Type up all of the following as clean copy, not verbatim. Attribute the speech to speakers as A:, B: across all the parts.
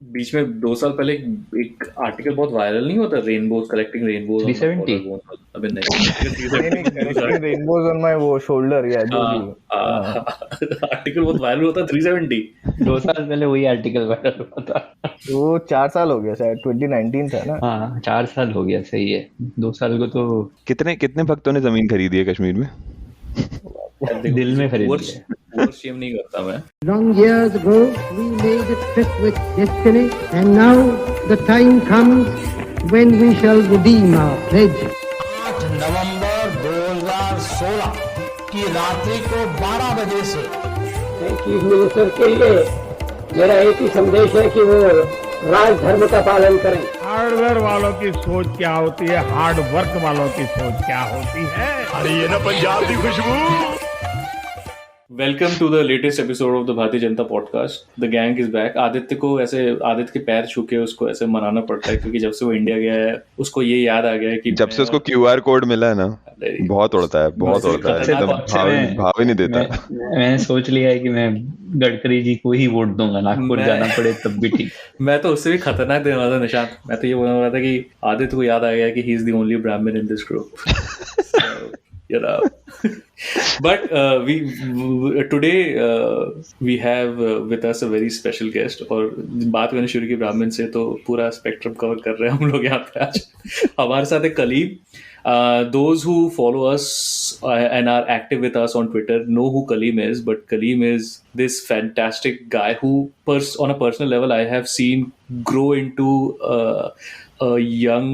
A: बीच में 2 साल पहले एक आर्टिकल बहुत वायरल नहीं होता, रेनबोज कलेक्टिंग रेनबोज
B: 370
A: अबे नहीं
C: नहीं कलेक्टिंग रेनबोज ऑन माय वो शोल्डर या जो भी
A: आर्टिकल बहुत वायरल होता 370।
B: 2 साल पहले वही आर्टिकल वायरल हुआ था।
C: वो 4 साल हो गया शायद, 2019 था ना।
B: हाँ 4 साल हो गया, सही है। 2 साल को तो
D: कितने कितने भक्तों ने जमीन खरीदी है कश्मीर में?
B: दिल में खरीद लिया।
A: ओवर शेम नहीं करता मैं।
E: Long years ago, we made a trip with destiny, and now the time comes when we shall redeem our pledge.
F: 8 नवंबर 2016 की रात्रि को 12 बजे से
G: चीफ मिनिस्टर के लिए मेरा एक ही संदेश है कि वो राज धर्म का पालन करें।
H: हार्डवेयर वालों की सोच क्या होती है, हार्ड वर्क वालों की सोच क्या होती है।
F: अरे ये ना पंजाब की खुशबू।
A: Welcome to the latest episode of the Bharatiya Janata podcast. The gang is back. Aditya के पैर छू के उसको ऐसे मनाना पड़ता है, क्योंकि जब से वो इंडिया गया है उसको ये याद आ गया है कि
D: जब से उसको QR कोड मिला है ना, बहुत उड़ता है एकदम भाव ही नहीं देता।
B: मैंने सोच लिया है कि मैं गडकरी जी को ही वोट दूंगा, नागपुर जाना पड़े तब भी ठीक।
A: मैं तो उससे भी खतरनाक देने वाला था निशांत। मैं तो ये बोलने वाला था कि आदित्य को याद आ गया कि ही इज द ओनली ब्राह्मण in this group. But today we have with us a very special guest। और बात करने शुरू की ब्राह्मण से तो पूरा स्पेक्ट्रम कवर कर रहे हैं हम लोग यहाँ पे आज। हमारे साथ है Kaleem. Those who follow us and are active with us on Twitter know who Kaleem is, but Kaleem is this fantastic guy who, on a personal level, I have seen grow into a young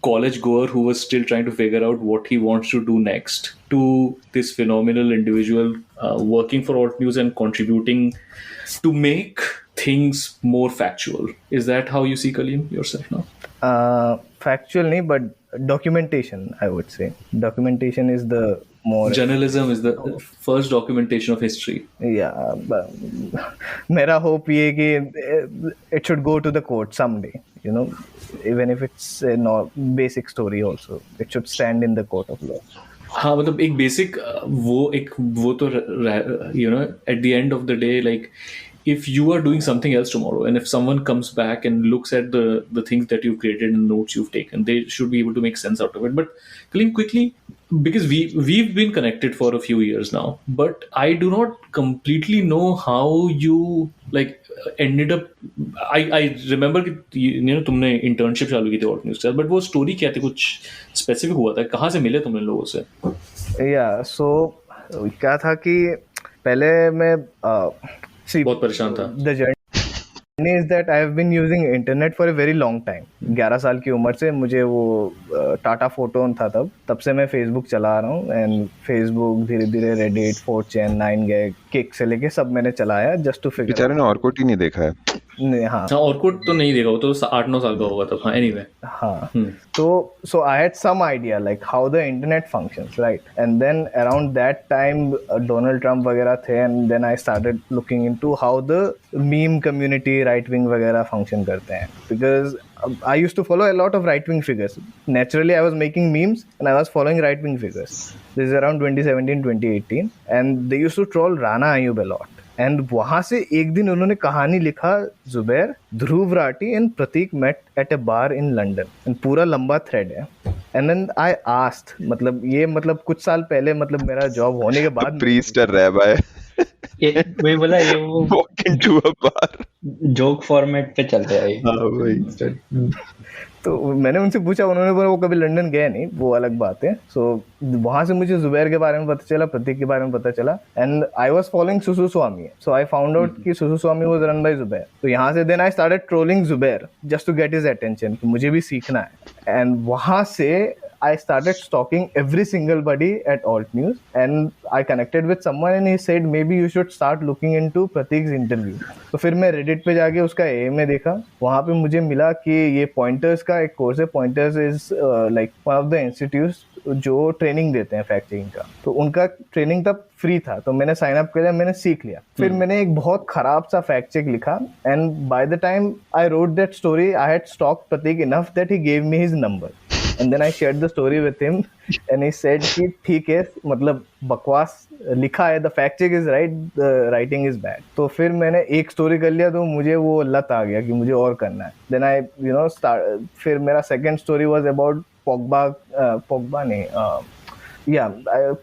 A: college goer who was still trying to figure out what he wants to do next, to this phenomenal individual working for Alt News and contributing to make things more factual. Is that how you see Kaleem yourself now?
C: Factual नहीं, but documentation, I would say. Documentation is the more...
A: Journalism is the first documentation of history.
C: Yeah, मेरा hope ये कि it should go to the court someday, you know, even if it's a basic story also, it should stand in the court of law.
A: हाँ, मतलब एक basic वो तो you know, at the end of the day, like if you are doing something else tomorrow and if someone comes back and looks at the things that you've created and the notes you've taken, they should be able to make sense out of it. But Kaleem, quickly, because we've been connected for a few years now, but I do not completely know how you like ended up... I remember कि you know तुमने internship चालू की थी Alt News के साथ, but वो story क्या थी? कुछ specific हुआ था? कहाँ से मिले तुमने लोगों से?
C: Yeah, so क्या था कि पहले मैं
A: बहुत परेशान था।
C: The journey is that I have been using internet for a very long time. 11 साल की उम्र से मुझे वो टाटा फोटोन था तब से मैं फेसबुक चला रहा हूँ। एंड फेसबुक धीरे धीरे रेडिट, 4chan, 9gag, किक से लेके सब मैंने चलाया जस्ट टू फिगर।
D: बेचारे ने ऑर्कुट ही नहीं देखा है।
C: हाँ,
A: ऑर्कुट तो नहीं देखा, वो तो 8-9 साल का होगा तब। हाँ, एनीवे।
C: हाँ, so I had some idea like how the internet functions, right? And then around that time Donald Trump वगैरह थे, and then I started looking into how the meme community, right wing वगैरह function करते हैं, because I used to follow a lot of right wing figures. Naturally, I was making memes and I was following right wing figures. This is around 2017-2018, and they used to troll Rana Ayub a lot. And वहां से एक दिन उन्होंने कहानी लिखा, Zubair, Dhruv Rathee and Prateek met at a bar in London, and पूरा लंबा thread है। एंड देन आई आस्क्ड, मतलब कुछ साल पहले, मतलब मेरा जॉब होने के बाद
D: प्रीस्ट और रैबाय
B: वही बोला, ये वो
D: walk into a bar
B: joke format पे चलता है।
D: हाँ भाई।
C: तो मैंने उनसे पूछा, उन्होंने बोला वो कभी लंदन गए नहीं, वो अलग बात है। सो वहां से मुझे जुबैर के बारे में पता चला, प्रतीक के बारे में पता चला, एंड आई वाज फॉलोइंग सुसु स्वामी। सो आई फाउंड आउट कि Susu Swami was run by Zubair. तो यहाँ से then I started trolling Zubair just to get his attention कि मुझे भी सीखना है। एंड वहां से I started stalking every single buddy at Alt News, and I connected with someone and he said maybe you should start looking into Pratik's interview. तो फिर मैं Reddit पे जाके उसका AA में देखा, वहाँ पे मुझे मिला कि ये Pointers का एक कोर्स है। Pointers is like one of the institutes जो ट्रेनिंग देते हैं फैक्ट चेकिंग का। तो उनका ट्रेनिंग तब फ्री था, तो मैंने साइन अप किया, मैंने सीख लिया। फिर मैंने एक बहुत खराब सा फैक्ट चेक लिखा, and by the time I wrote that story I had stalked Pratik enough that he gave me his number. and then I shared the story with him and he said कि ठीक है, मतलब बकवास लिखा है, the fact check is right, the writing is bad. तो फिर मैंने एक स्टोरी कर लिया तो मुझे वो लत आ गया कि मुझे और करना है. Then I फिर मेरा second story was about Pogba नहीं,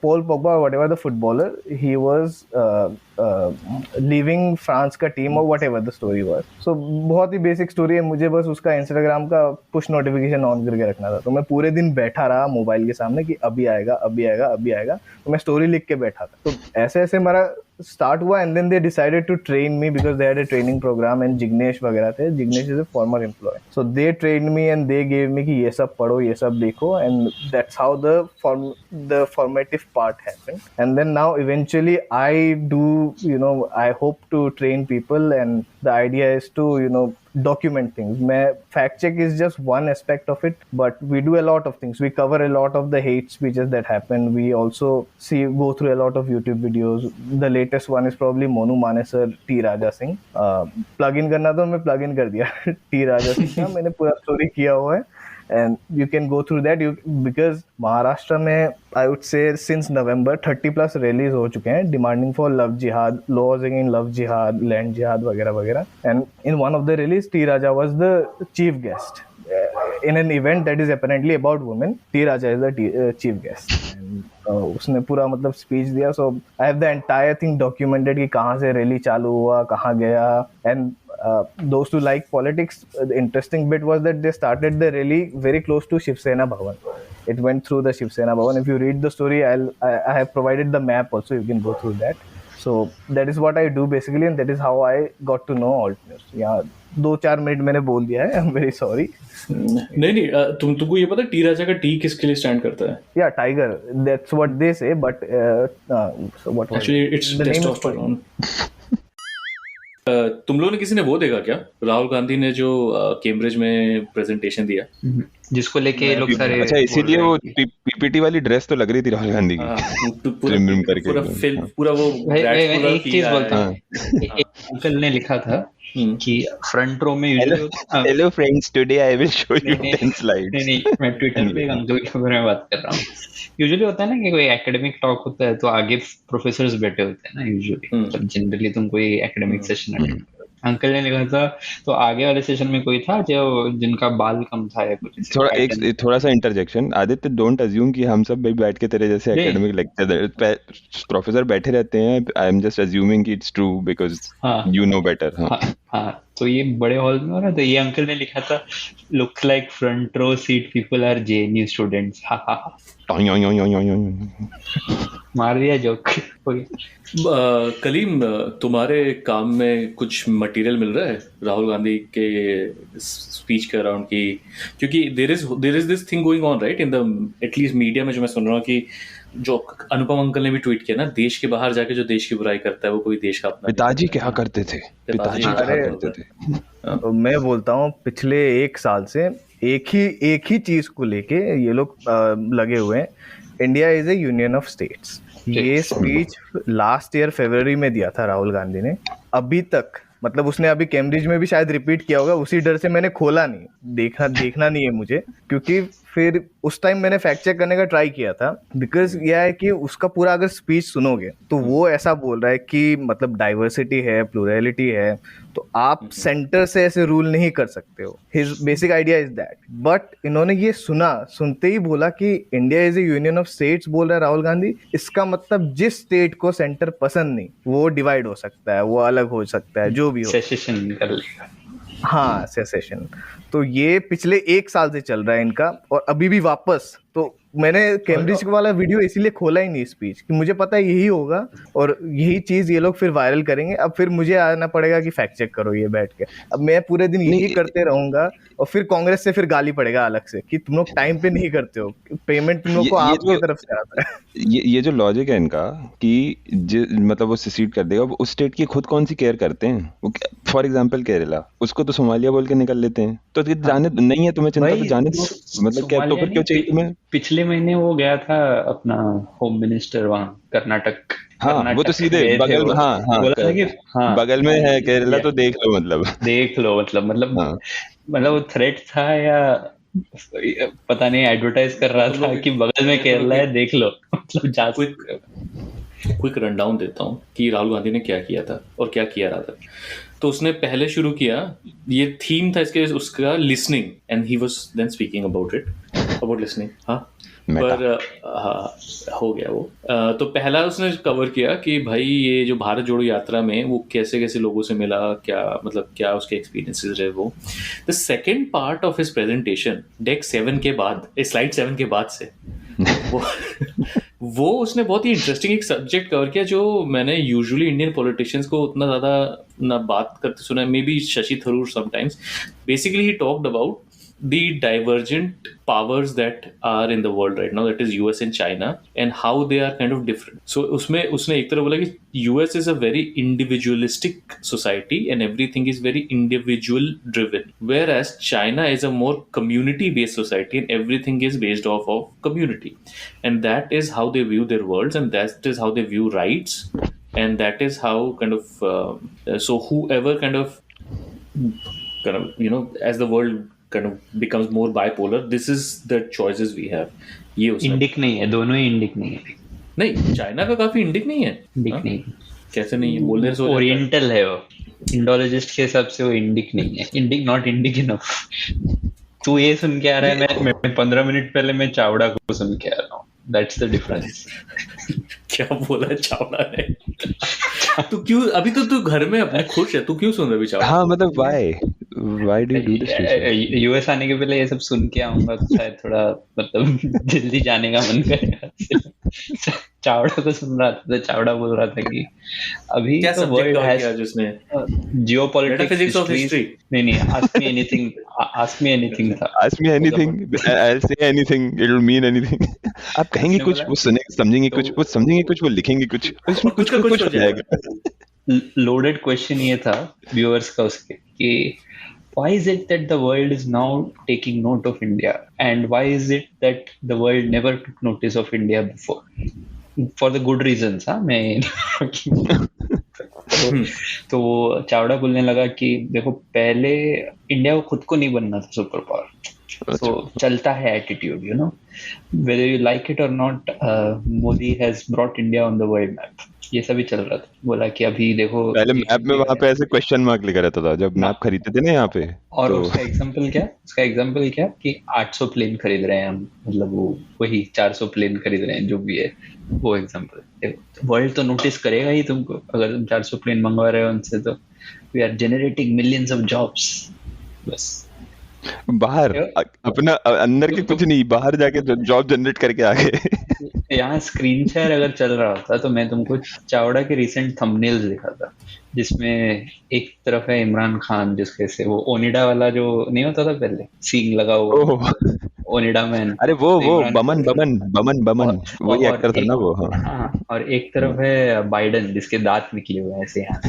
C: Paul Pogba, whatever the footballer, he was leaving France का team or whatever the story was. So बहुत ही basic story है, मुझे बस उसका Instagram का push notification on करके रखना था. तो मैं पूरे दिन बैठा रहा मोबाइल के सामने कि अभी आएगा अभी आएगा अभी आएगा, तो मैं स्टोरी लिख के बैठा था. तो ऐसे ऐसे मेरा स्टार्ट हुआ and then they decided to train me because they had a training program and Jignesh वगैरह थे. Jignesh is a former employee, so they trained me and they gave me कि ये सब पढ़ो ये सब देखो, and that's how the formative part happened. And then now eventually I do, I hope to train people, and the idea is to document things. Fact check is just one aspect of it, but we do a lot of things. We cover a lot of the hate speeches that happen. We also go through a lot of YouTube videos. The latest one is probably Monu Manesar, T Raja Singh. Plug in करना तो मैं plug in कर दिया T Raja Singh का, मैंने पूरा story किया हुआ है. And you can go through that because Maharashtra में I would say since November 30+ rallies हो चुके हैं demanding for love jihad, laws against love jihad, land jihad वगैरह वगैरह. And in one of the rallies, T Raja was the chief guest. In an event that is apparently about women, T Raja is the chief guest. And उसने पूरा मतलब speech दिया. So I have the entire thing documented कि कहाँ से rally चालू हुआ, कहाँ गया. And those who like politics, the interesting bit was that they started the rally very close to Shiv Sena Bhavan. It went through the Shiv Sena Bhavan. If you read the story, I have provided the map also. You can go through that. So that is what I do basically, and that is how I got to know alt news. Yeah, 2-4 minute मैंने बोल दिया है. I'm very sorry.
A: नहीं तुमको ये पता T राजा का T किसके लिए स्टैंड करता है?
C: Yeah, tiger. That's what they say, but so what was
A: actually it's testosterone. तुम लोगों ने किसी ने वो देखा क्या, राहुल गांधी ने जो कैम्ब्रिज में प्रेजेंटेशन दिया,
B: जिसको लेके लोग सारे,
D: अच्छा इसीलिए वो पीपीटी वाली ड्रेस तो लग रही थी राहुल गांधी की,
A: पूरा वो
B: एक चीज बोलता हूँ, अंकल ने लिखा था कि फ्रंट रो में
D: hello friends today I will show you 10 slides.
B: नहीं मैं ट्विटर पे अंकल के बारे में बात कर रहा हूँ. यूजुअली होता है ना कि कोई एकेडमिक टॉक होता है तो आगे प्रोफेसर्स बैठे होते हैं ना यूजुअली, मतलब जनरली तुम कोई एकेडमिक सेशन अटेंड. अंकल ने लिखा था तो आगे वाले सेशन में कोई था जो जिनका बाल कम था या कुछ.
D: थोड़ा सा इंटरजेक्शन, आदित्य डोंट अज्यूम कि हम सब बैठ के तेरे जैसे एकेडमिक लेक्चर प्रोफेसर बैठे रहते हैं. आई एम जस्ट अज्यूमिंग कि it's true because you know better.
B: हाँ तो ये बड़े हॉल में हो रहा था. ये अंकल ने लिखा था looks like front row seat people are JNU students. मार दिया जोक.
A: कलीम, तुम्हारे काम में कुछ मटेरियल मिल रहा है राहुल गांधी के स्पीच के अराउंड की, क्योंकि there is this thing going on right in the at least media में, जो मैं सुन रहा हूँ कि जो अनुपम अंकल ने भी ट्वीट किया ना, देश के बाहर जाके जो देश की बुराई करता है वो कोई देश का अपना.
D: पिताजी क्या करते थे, पिताजी क्या करते थे.
C: तो मैं बोलता हूँ पिछले 1 साल से एक ही चीज को लेके ये लोग लगे हुए हैं. India is A union of states. ये स्पीच लास्ट ईयर फरवरी में दिया था राहुल गांधी ने. अभी तक मतलब उसने अभी कैम्ब्रिज में भी शायद रिपीट किया होगा, उसी डर से मैंने खोला नहीं, देखना नहीं है मुझे, क्योंकि फिर उस टाइम मैंने फैक्ट चेक करने का ट्राई किया था. बिकॉज यह है कि उसका पूरा अगर स्पीच सुनोगे तो वो ऐसा बोल रहा है कि मतलब डाइवर्सिटी है, प्लूरलिटी है, तो आप सेंटर से ऐसे रूल नहीं कर सकते हो. His basic idea is that. But इन्होंने ये सुनते ही बोला कि India is A union of states बोल रहा है राहुल गांधी. इसका मतलब जिस स्टेट को सेंटर पसंद नहीं वो डिवाइड हो सकता है, वो अलग हो सकता है, जो भी हो.
B: सेसेशन कर लेगा.
C: हाँ, सेसेशन. तो ये पिछले 1 साल से चल रहा है इनका, और अभी भी वापस. तो मैंने कैम्ब्रिज वाला वीडियो इसीलिए खोला ही नहीं स्पीच, कि मुझे पता है यही होगा और यही चीज ये लोग फिर वायरल करेंगे. अब फिर मुझे आना पड़ेगा कि फैक्ट चेक करो ये बैठ के. अब मैं पूरे दिन यही करते रहूंगा और फिर कांग्रेस से फिर गाली पड़ेगा अलग से कि तुम लोग टाइम पे नहीं करते हो, पेमेंट तुम लोग को आपकी तरफ से आता है.
D: ये जो लॉजिक है इनका कि मतलब वो सिसीड कर देगा, उस स्टेट की खुद कौन सी केयर करते हैं. फॉर एग्जाम्पल केरला, उसको तो सोमालिया बोल के निकल लेते हैं. तो जाने नहीं है तुम्हें चिंता तो जाने दो, मतलब क्या, तो फिर क्यों चाहिए तुम्हें.
B: पिछले महीने वो गया था अपना होम मिनिस्टर वहाँ कर्नाटक.
D: हाँ वो तो सीधे बगल में. हाँ बगल में है केरला, तो देख लो मतलब
B: मतलब वो थ्रेट था या पता नहीं एडवर्टाइज कर रहा था कि बगल में केरला है, देख लो। मतलब जा
A: क्विक रनडाउन देता हूँ कि राहुल गांधी ने क्या किया था और क्या किया रहा था। तो उसने पहले शुरू किया, ये थीम था इसके उसका listening, and he was then speaking about listening. हाँ, पर हो गया वो। तो पहला उसने कवर किया कि भाई ये जो भारत जोड़ो यात्रा में वो कैसे कैसे लोगों से मिला, क्या मतलब क्या उसके एक्सपीरियंसेस रहे वो। The second part of his presentation deck 7 के बाद, स्लाइड 7 के बाद से वो उसने बहुत ही इंटरेस्टिंग एक सब्जेक्ट कवर किया जो मैंने यूजुअली इंडियन पॉलिटिशियंस को उतना ज़्यादा ना बात करते सुना है, may be Shashi Tharoor sometimes. Basically he talked about the divergent powers that are in the world right now, that is US and China, and how they are kind of different. So उसने एक तरह बोला कि US is a very individualistic society and everything is very individual driven, whereas China is a more community based society and everything is based off of community, and that is how they view their worlds, and that is how they view rights, and that is how kind of so whoever kind of you know, as the world kind of becomes more bipolar, this is the choices we have. ये उसमें
B: Indic नहीं है, दोनों ही Indic नहीं है।
A: नहीं, China का काफी इंडिक नहीं है।
B: इंडिक नहीं,
A: कैसे नहीं है? बोलने से
B: ओरिएंटल है वो, इंडोलॉजिस्ट के हिसाब से वो इंडिक नहीं है। Indic not Indic enough. तू ये सुन के आ रहा है, मैं 15 मिनट पहले मैं चावड़ा को सुन के आ रहा हूँ। That's the difference.
A: क्या बोला चावड़ा ने? तू क्यों अभी तो तू घर में अपने खुश है, तू क्यों सुन रहा है चावड़ा?
D: हाँ मतलब why do you do this?
B: US आने के पहले ये सब सुन के आऊंगा तो शायद थोड़ा मतलब जल्दी जाने का मन करेगा। चावड़ा को सुन रहा था तो चावड़ा बोल रहा था कि अभी
A: क्या
B: तो वर्ल्ड हैज
A: जिसने
B: जियोपॉलिटिक्स
A: ऑफ हिस्ट्री।
B: नहीं आस्क मी एनीथिंग था।
D: Ask me anything, I'll say anything, it'll mean anything. आप कहेंगे कुछ, वो समझेंगे कुछ, वो समझेंगे कुछ, वो लिखेंगे कुछ, उसमें कुछ हो जाएगा।
B: लोडेड क्वेश्चन ये था व्यूअर्स का उसके कि why is it that the world is now taking note of India, and why is it that the world never took notice of India before? For the good reasons, हाँ मैं तो वो चावड़ा बोलने लगा कि देखो पहले इंडिया को खुद को नहीं बनना था सुपर पावर, तो चलता है attitude, you know, whether you like it or not, Modi has brought India on the world map. ये सभी चल रहा था। बोला कि अभी देखो
D: पहले मैप में वहां पे ऐसे क्वेश्चन मार्क लिखा रहता था जब मैप खरीदते थे ना यहाँ पे।
B: और
D: तो
B: उसका एग्जांपल क्या कि 800 प्लेन खरीद रहे हैं हम, मतलब वो वही 400 प्लेन खरीद रहे हैं, जो भी है वो एग्जांपल। वर्ल्ड तो नोटिस करेगा ही तुमको अगर तुम 400 प्लेन मंगवा रहे हो उनसे, तो we are generating millions of jobs. बस
D: बाहर अपना अंदर के कुछ नहीं, बाहर जाके जॉब जनरेट करके आ गए।
B: यहाँ स्क्रीन शेयर अगर चल रहा होता तो मैं तुमको चावड़ा के रिसेंट थंबनेल्स दिखाता, जिसमें एक तरफ है इमरान खान जिसके से वो ओनिडा वाला जो नहीं होता था पहले, सींग लगा हुआ ओनिडा मैन।
D: अरे वो बमन वही एक्टर था ना वो।
B: हाँ, और एक तरफ है बाइडन जिसके दांत निकले हुए हैं ऐसे यहाँ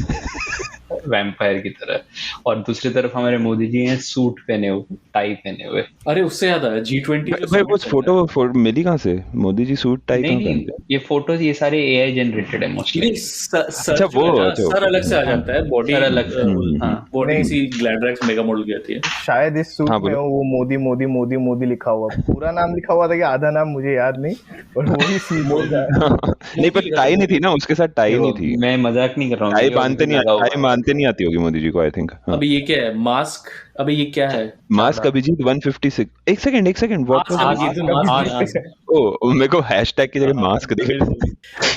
B: वैम्पायर की तरह, और दूसरी तरफ हमारे मोदी जी हैं सूट पहने हुए, टाई पहने हुए।
A: अरे उससे याद आया G20
D: भाई वो फोटो मिली कहाँ से? मोदी जी सूट टाई कहाँ
B: नहीं, ये फोटोज ये सारे एआई जनरेटेड है मोस्टली।
D: अच्छा वो
A: सर अलग से आ जाता है, बॉडी
B: अलग से, हाँ
A: बॉडी सी ग्लैड्रेक्स मेगा मॉडल की आती है।
C: शायद इस सूट में वो मोदी मोदी मोदी मोदी लिखा हुआ, पूरा नाम लिखा हुआ था कि आधा नाम मुझे याद नहीं, पर वही सी
D: नहीं, पर टाई नहीं थी ना उसके साथ, टाई नहीं थी।
B: मैं मजाक नहीं कर रहा हूँ,
D: टाई मानते नहीं आती होगी मोदी जी को, आई थिंक।
A: अभी ये क्या है? मास्क? अभी ये क्या है?
D: मास्क अभिजीत 156। एक सेकंड व्हाट वाज? ओ मेरे को हैशटैग की जगह मास्क दिख रहा है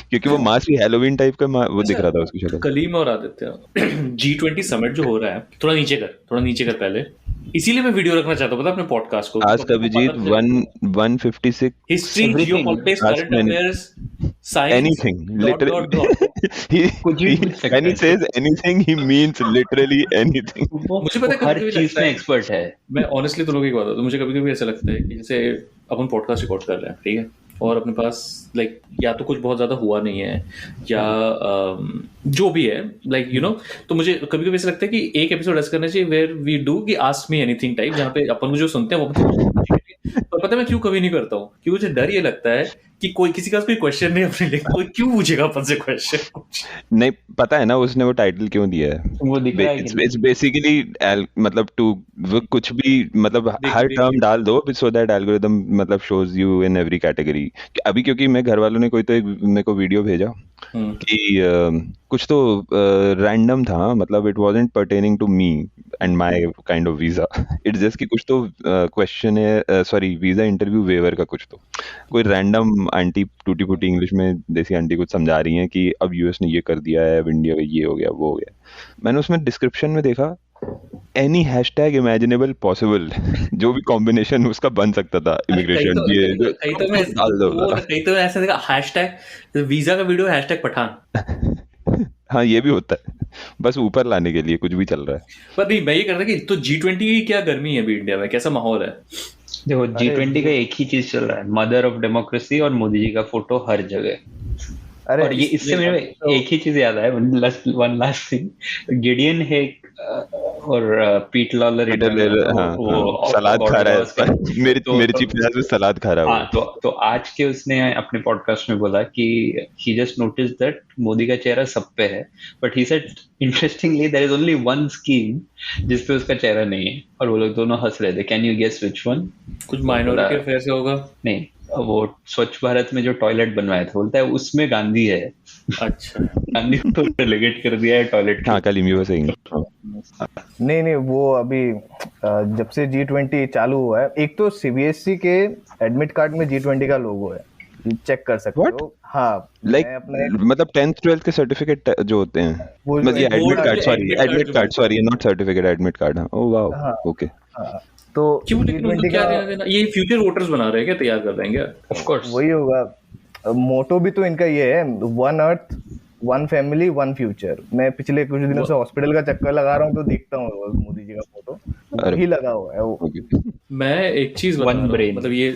D: क्योंकि वो मास्क भी हैलोवीन टाइप का वो दिख रहा था उसकी शक्ल।
A: कलीम और आदित्य G20 समिट जो हो रहा है, थोड़ा नीचे कर पहले, इसीलिए मैं वीडियो रखना चाहता हूँ पता अपने पॉडकास्ट को।
D: आज Abhijit 156
A: history, geopolitics, current affairs, science,
D: anything literally when he says anything he means literally anything।
A: मुझे पता है
B: हर चीज में एक्सपर्ट है।
A: मैं ऑनेस्टली तो लोगों की बात है, तो मुझे कभी-कभी ऐसा लगता है कि जैसे अपन पॉडकास्ट रिकॉर्ड कर रहे हैं, ठीक है, और अपने पास लाइक या तो कुछ बहुत ज्यादा हुआ नहीं है या जो भी है लाइक यू नो, तो मुझे कभी कभी ऐसा लगता है कि एक एपिसोड ऐसा करना चाहिए वेयर वी डू कि आस्क मी एनीथिंग टाइप, जहाँ पे अपन को जो सुनते हैं वो पर पता है मैं क्यों कभी नहीं करता हूँ, क्योंकि मुझे डर ये लगता है कि कोई किसी का कोई क्वेश्चन नहीं अपने लिए, कोई क्यों पूछेगा अपन से क्वेश्चन?
D: नहीं पता है ना उसने वो टाइटल क्यों दिया है,
B: वो दिख रहा है कि
D: इट्स बेसिकली मतलब टू कुछ भी मतलब हर टर्म डाल दो सो दैट एल्गोरिदम मतलब shows you in every category. अभी क्योंकि मैं घर वालों ने कोई तो एक मेरे को वीडियो भेजा कि कुछ तो रैंडम था, मतलब it wasn't pertaining to me and my kind of visa, it's just कि कुछ तो क्वेश्चन है, सॉरी वीजा इंटरव्यू वेवर का कुछ तो कोई रैंडम आंटी टूटी फूटी इंग्लिश में देसी आंटी कुछ समझा रही हैं कि अब यूएस ने ये कर दिया है, अब इंडिया का ये हो गया वो हो गया। मैंने उसमें डिस्क्रिप्शन में देखा एनी हैशटैग इमेजिनेबल पॉसिबल, जो भी कॉम्बिनेशन उसका बन सकता था इमिग्रेशन
A: कहीं तो ऐसा देखा हैशटैग वीजा का वीडियो हैशटैग पठान।
D: हाँ ये भी होता है, बस ऊपर लाने के लिए कुछ भी चल रहा है।
A: पर नहीं, मैं ये कह रहा था कि तो G20 की क्या गर्मी है अभी इंडिया में, कैसा माहौल है?
B: देखो G20 का एक ही चीज चल रहा है, मदर ऑफ डेमोक्रेसी और मोदी जी का फोटो हर जगह। और ये इससे मेरे एक ही चीज याद आया, one last thing, Gideon Hague और पीट लॉलर
D: सलाद खा रहा है, मेरी चीफ में सलाद खा रहा है।
B: तो आज के उसने अपने पॉडकास्ट में बोला कि he just noticed that Modi का चेहरा सब पे है, but he said interestingly there is only one scheme जिसपे उसका चेहरा नहीं है, और वो लोग दोनों हंस रहे थे। Can you guess which one?
A: कुछ माइनॉरिटी अफेयर से होगा? नहीं,
B: वो स्वच्छ भारत में जो टॉयलेट बनवाया था, बोलता है उसमें गांधी है।
A: अच्छा,
B: गांधी को रिलेगेट कर दिया है टॉयलेट।
D: हाँ कल इम्यू से
C: नहीं वो अभी जब से G20 चालू हुआ है, एक तो सीबीएसई के एडमिट कार्ड में G20 का लोगो है, चेक कर सकते हो। हाँ
D: लाइक मतलब 10th 12th के सर्टिफिकेट जो होते हैं, मतलब ये admit card sorry not certificate, admit card. Oh wow okay.
C: तो
A: क्यों क्या देना, ये फ्यूचर वोटर्स बना रहे हैं क्या, तैयार कर देंगे?
B: ऑफ कोर्स
C: वही होगा। मोटो भी तो इनका ये है, one earth one family one future. मैं पिछले कुछ दिनों से हॉस्पिटल का चक्कर लगा रहा हूँ तो देखता हूँ मोदी जी का फोटो ही लगा हुआ है वो।
A: मैं एक चीज
B: वन ब्रेन,
A: मतलब ये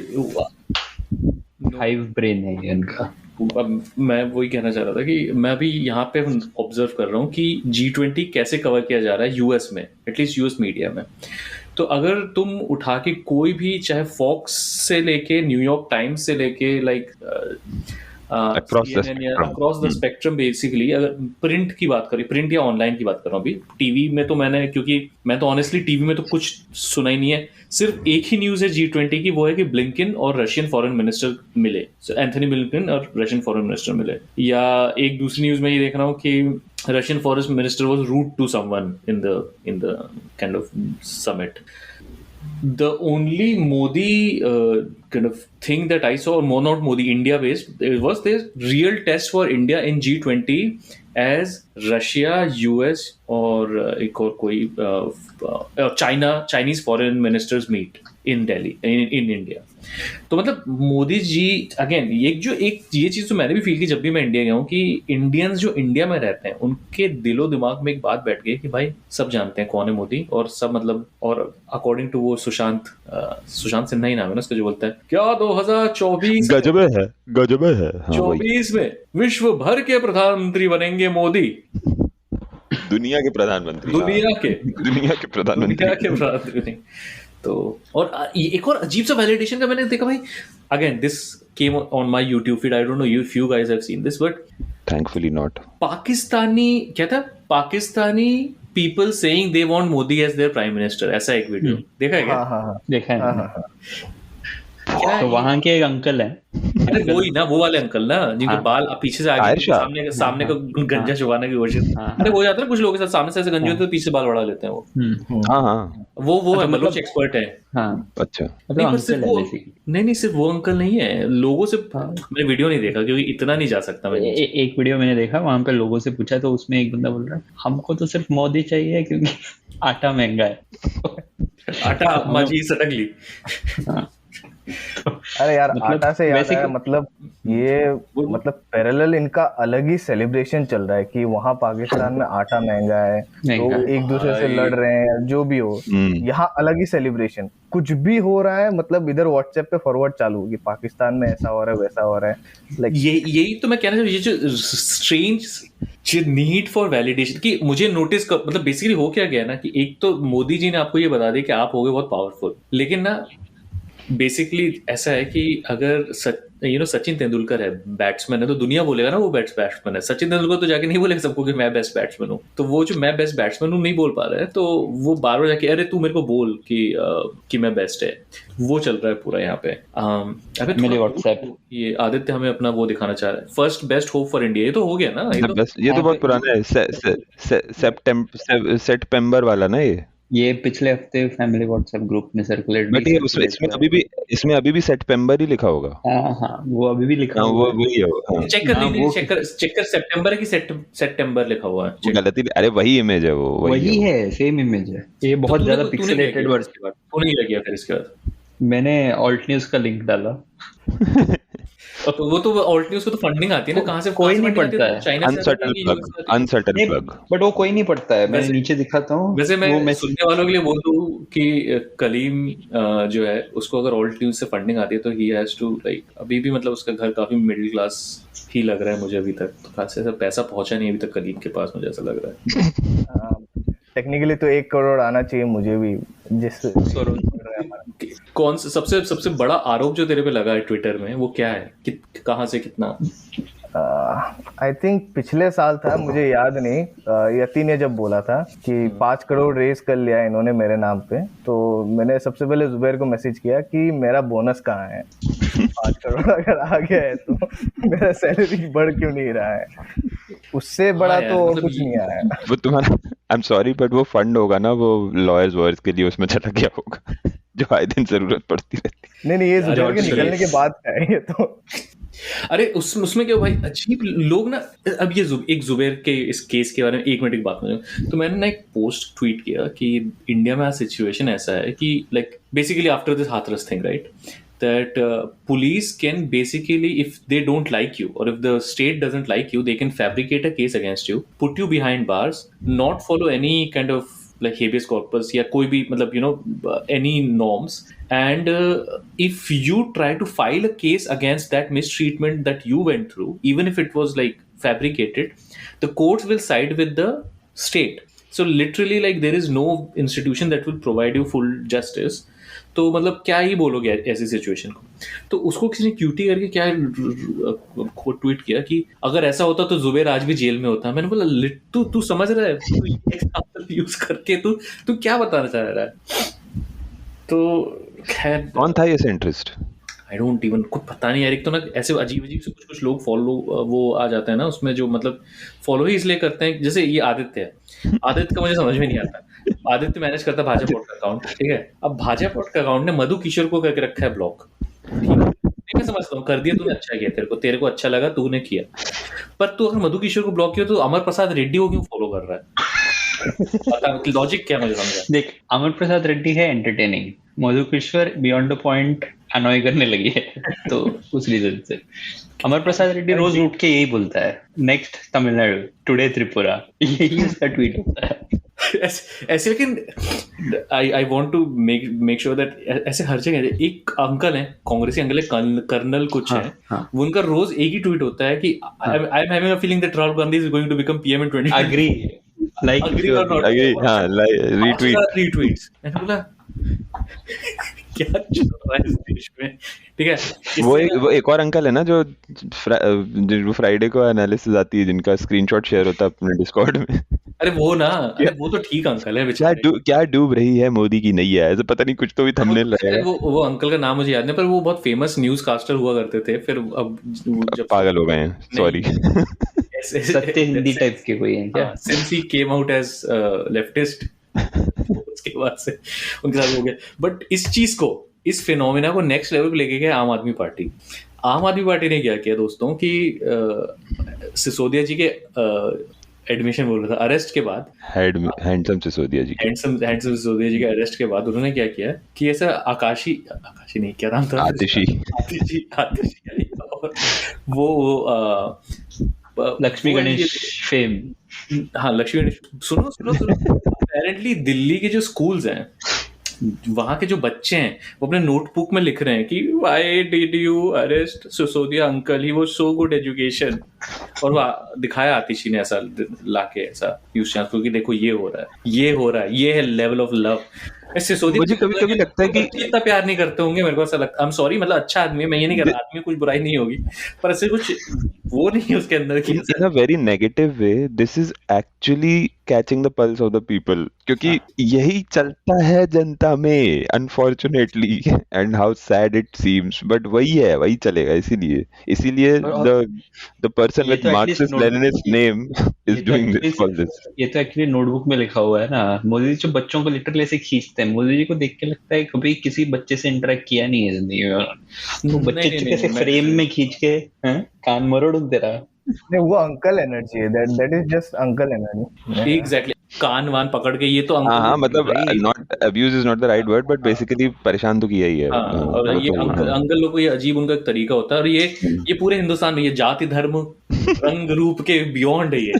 B: 5 ब्रेन है ये इनका।
A: अब मैं वही कहना चाह रहा था कि मैं अभी यहाँ पे ऑब्जर्व कर रहा हूँ कि G20 कैसे कवर किया जा रहा है यूएस में, एटलीस्ट यूएस मीडिया में। तो अगर तुम उठा के कोई भी, चाहे फॉक्स से लेके न्यूयॉर्क टाइम्स से लेके like across the spectrum, basically अगर प्रिंट की बात करें, प्रिंट या ऑनलाइन की बात कर रहा हूँ, अभी टीवी में तो मैंने, क्योंकि मैं तो ऑनेस्टली टीवी में तो कुछ सुना ही नहीं है, सिर्फ एक ही न्यूज है G20 की, वो है कि ब्लिंकन और रशियन फॉरेन मिनिस्टर मिले, एंथनी ब्लिंकन और रशियन फॉरेन मिनिस्टर मिले। या एक दूसरी न्यूज में ये देख रहा हूँ कि Russian foreign minister was rude to someone in the kind of summit. The only Modi kind of thing that I saw, or more not Modi, India based, it was this real test for India in G20 as Russia, US और एक और कोई Chinese foreign ministers meet in Delhi, in India। तो मतलब Modi ji again एक ये चीज तो मैंने भी फील की जब भी मैं इंडिया गया हूँ कि इंडियंस जो इंडिया में रहते हैं उनके दिलो दिमाग में एक बात बैठ गई कि भाई सब जानते हैं कौन है मोदी, और सब मतलब, और अकॉर्डिंग टू वो सुशांत सिन्हा ही नाम है ना उसका, जो बोलता है क्या 2024
D: गजबे है
A: 24 में विश्व भर के प्रधानमंत्री बनेंगे मोदी,
D: दुनिया के प्रधानमंत्री।
A: तो और एक और अजीब सा वैलिडेशन का मैंने देखा भाई, again this came on my YouTube feed, I don't know if you guys have seen this, but
D: thankfully not.
A: Pakistani people saying they want Modi as their prime minister, ऐसा एक वीडियो देखा है क्या?
C: हाँ
B: देखा है। तो वहां के एक अंकल हैं,
A: अरे वो ही ना, वो वाले अंकल ना जिनके बाल पीछे से आगे सामने को गंजा छुपाने की कोशिश, अरे हो जाता है कुछ लोगों के साथ, सामने से ऐसे गंजे होते हैं, पीछे बाल बढ़ा लेते हैं वो।
D: हाँ
A: वो है मतलब एक्सपर्ट है।
B: हाँ
D: अच्छा,
A: नहीं सिर्फ वो अंकल नहीं है, लोगों से मैंने वीडियो नहीं देखा क्योंकि इतना नहीं जा सकता मैं।
B: एक वीडियो मैंने देखा, वहां पे लोगों से पूछा तो उसमें एक बंदा बोल रहा है हमको तो सिर्फ मोदी चाहिए क्योंकि आटा महंगा है।
A: आटा माजी सटकली।
C: अरे यार आटा से याद आया, मतलब ये मतलब पैरेलल इनका अलग ही सेलिब्रेशन चल रहा है कि वहाँ पाकिस्तान में आटा महंगा है तो एक दूसरे से लड़ रहे हैं, जो भी हो यहाँ अलग ही सेलिब्रेशन, कुछ भी हो रहा है मतलब इधर व्हाट्सएप पे फॉरवर्ड चालू कि पाकिस्तान में ऐसा हो रहा है वैसा हो रहा है। लाइक
A: यही तो मैं कहना चाहूँ, ये जो स्ट्रेंज नीड फॉर वैलिडेशन कि मुझे नोटिस कर, मतलब बेसिकली हो क्या गया ना कि एक तो मोदी जी ने आपको ये बता दिया कि आप हो गए बहुत पावरफुल, लेकिन ना बेसिकली ऐसा है कि अगर सचिन तेंदुलकर है बैट्समैन है तो दुनिया बोलेगा ना वो बैट्समैन है। सचिन तेंदुलकर तो जाके नहीं बोलेगा सबको कि मैं बेस्ट बैट्समैन हूँ। तो वो जो मैं बेस्ट बैट्समैन हूँ नहीं बोल पा रहा है, तो वो बार बार जाके अरे तू मेरे को बोल कि मैं बेस्ट है, वो चल रहा है पूरा यहाँ पे। अबे
B: मेरे व्हाट्सएप
A: ये आदित्य हमें अपना वो दिखाना चाह रहा है, first best hope for India. ये तो हो गया ना,
D: ये तो बहुत पुराना है, सेप्टेम्बर वाला ना
B: ये पिछले हफ्ते फैमिली व्हाट्सएप ग्रुप में सर्कुलेट।
D: बट ये इसमें अभी भी सेप्टेम्बर ही लिखा होगा।
B: हाँ वो अभी भी लिखा हुआ है।
D: वो वही है।
A: चेक कर सितंबर है कि सितंबर लिखा हुआ है।
D: गलती, अरे वही इमेज है, वो
B: वही है, सेम इमेज है। ये बहुत ज्यादा पिक्सेलेटेड वर्जन के बाद
A: वो नहीं लग गया फिर इसके बाद
B: मैंने ऑल्ट न्यूज का लिंक डाला।
A: वो तो ऑल्ट न्यूज को तो फंडिंग आती है ना, कहाँ से
B: कोई नहीं पढ़ता है,
D: अनसर्टेन प्लग,
B: बट वो कोई नहीं पढ़ता है। मैं नीचे दिखाता हूँ।
A: वैसे मैं सुनने वालों के लिए बोल दूं कि कलीम जो है उसको अगर ऑल्ट न्यूज से फंडिंग आती है तो ही हैज टू लाइक, अभी भी मतलब उसका घर काफी मिडिल क्लास ही लग रहा है मुझे अभी तक, तो खास ऐसा पैसा पहुंचा नहीं अभी तक कलीम के पास, मुझे ऐसा लग रहा है।
C: टेक्निकली तो 1 करोड़ आना चाहिए मुझे भी। जिस
A: कौन सा सबसे बड़ा आरोप जो तेरे पे लगा है ट्विटर में वो क्या है, कहाँ से कितना?
C: आई थिंक पिछले साल था, मुझे याद नहीं, यति ने जब बोला था कि 5 करोड़ रेज कर लिया इन्होंने मेरे नाम पे, तो मैंने सबसे पहले जुबैर को मैसेज किया कि मेरा बोनस कहाँ है। 5 करोड़ अगर आ गया है तो मेरा सैलरी बढ़ क्यों नहीं रहा है? उससे बड़ा तो कुछ नहीं आया है।
D: वो तुम्हारा, आई एम सॉरी बट वो फंड होगा ना, वो लॉयर्स वर्ड्स के लिए उसमें चला गया होगा जो आए दिन जरूरत पड़ती रहती।
C: नहीं ये जुबैर के निकलने के बाद का है ये तो।
A: अरे उसमें क्या भाई, अजीब लोग ना। अब ये एक जुबैर के इस केस के बारे में 1 मिनट की बात करूं तो मैंने ना एक पोस्ट ट्वीट किया कि इंडिया में आज सिचुएशन ऐसा है कि like basically after this Hathras thing right, that police can basically, if they don't like you or if the state doesn't like you, they can fabricate a case against you, put you behind bars, not follow any kind of like habeas corpus या कोई भी मतलब you know any norms, and if you try to file a case against that mistreatment that you went through, even if it was like fabricated, the courts will side with the state. So literally like there is no institution that will provide you full justice. तो मतलब क्या ही बोलोगे ऐसी situation को। तो उसको किसी ने क्यूटी करके क्या ट्वीट किया कि अगर ऐसा होता तो जुबैर आज भी जेल में होता। मैंने बोला तू समझ रहा है, तू एग्जांपल यूज करके तू क्या बताना चाह रहा है? तो खैर
D: कौन था ये सेंट्रिस्ट?
A: आई डोंट इवन, कुछ पता नहीं यार। एक तो ना ऐसे अजीब से कुछ लोग फॉलो वो आ जाता है ना उसमें, जो मतलब फॉलो ही इसलिए करते हैं। जैसे ये आदित्य है, आदित्य का मुझे समझ में नहीं आता। आदित्य मैनेज करता भाजपा का अकाउंट, ठीक है। अब भाजपा का अकाउंट ने मधु किशोर को करके रखा है ब्लॉक, ठीक है। मैं समझता हूँ कर दिया तूने, अच्छा किया, तेरे को अच्छा लगा तूने किया। पर तू अगर मधु किशोर को ब्लॉक किया तो अमर प्रसाद रेड्डी को क्यों फॉलो कर रहा है? लॉजिक क्या मुझे समझा।
B: देख, अमर प्रसाद रेड्डी है entertaining, Madhu Kishore beyond the point annoy करने लगी है। तो उस रीजन से अमर प्रसाद रेड्डी रोज उठ के यही बोलता है, नेक्स्ट तमिलनाडु, टुडे त्रिपुरा, यही उसका ट्वीट होता है।
A: ऐसे लेकिन I want to make sure that ऐसे हर जगह एक अंकल है, कांग्रेसी अंकल है, कर्नल कुछ है, वो उनका रोज एक ही ट्वीट होता है कि I am having a feeling that Rahul Gandhi is going to become PM in 2020।
B: Agree, like
A: agree और नॉट
D: एग्री, हां,
A: रीट्वीट्स। मैंने बोला क्या चल रहा है इस देश में, ठीक है।
D: वो एक और अंकल है ना जो फ्राइडे को एनालिसिस आती है, जिनका स्क्रीनशॉट शेयर होता है अपने डिस्कॉर्ड में।
A: अरे वो ना, अरे वो तो ठीक अंकल है बेचारे।
D: क्या डूब रही है मोदी की नैया, ऐसे पता नहीं कुछ तो भी थंबनेल लगाया।
A: वो अंकल का नाम मुझे याद नहीं, पर वो बहुत फेमस न्यूज कास्टर हुआ करते थे। फिर अब
D: जब पागल हो गए हैं, सॉरी।
B: सत्य हिंदी टाइप के कोई हैं क्या?
A: Since he came out as leftist, उसके बाद से उनके साथ हो गया। बट इस चीज को, इस फिनोमिना को नेक्स्ट लेवल पे लेके गया आम आदमी पार्टी। आम आदमी पार्टी ने क्या किया दोस्तों कि सिसोदिया जी के एडमिशन बोल रहा था, अरेस्ट के बाद,
D: हैंडसम सिसोदिया जी
A: के अरेस्ट के बाद उन्होंने क्या किया कि ऐसा आकाशी नहीं, क्या नाम था, आतिशी और वो
B: लक्ष्मी गणेश फेम,
A: हाँ लक्ष्मी गणेश। सुनो अपेरेंटली दिल्ली के जो स्कूल्स हैं, वहां के जो बच्चे हैं, वो अपने नोटबुक में लिख रहे हैं कि why did you arrest Sisodia uncle, he was so good education. और वो दिखाया आतिशी ने ऐसा लाके ऐसा न्यूज चैनल को कि देखो ये हो रहा है, ये है लेवल ऑफ लव। सिसोदिया
D: मुझे कभी कभी लगता है कि
A: इतना प्यार नहीं करते होंगे, मेरे को ऐसा लगता है। आई एम सॉरी, मतलब अच्छा आदमी है, मैं ये नहीं कह रहा आदमी में कुछ बुराई नहीं होगी, पर ऐसे कुछ वो नहीं है उसके अंदर की।
D: in a very negative way, this is actually catching the pulse of the people, क्योंकि यही चलता है जनता में unfortunately, and how sad it seems, but वही चलेगा, इसीलिए the person
B: ये
D: with
B: तो
D: Marxist
B: at least
D: Leninist name is doing this all this.
B: ये तो एक्चुअली नोटबुक में लिखा हुआ है ना। मोदी जी जो बच्चों को लिटरली ऐसे खींचते हैं, मोदी जी को देख के लगता है कभी किसी बच्चे से इंटरेक्ट किया नहीं है जिंदगी में। तो बच्चे
A: नहीं,
B: कैसे फ्रेम में खींच के कान मरोड़ दे रहा।
C: नहीं, वो अंकल एनर्जी है, that is just uncle energy.
A: Exactly, कान वान पकड़ के ये तो
D: हाँ, मतलब not abuse is not the right word, but basically परेशान तो किया ही है।
A: और ये अंकल लोग को ये अजीब उनका तरीका होता है, और ये पूरे हिंदुस्तान में ये जाति धर्म रंग रूप के बियॉन्ड है, ये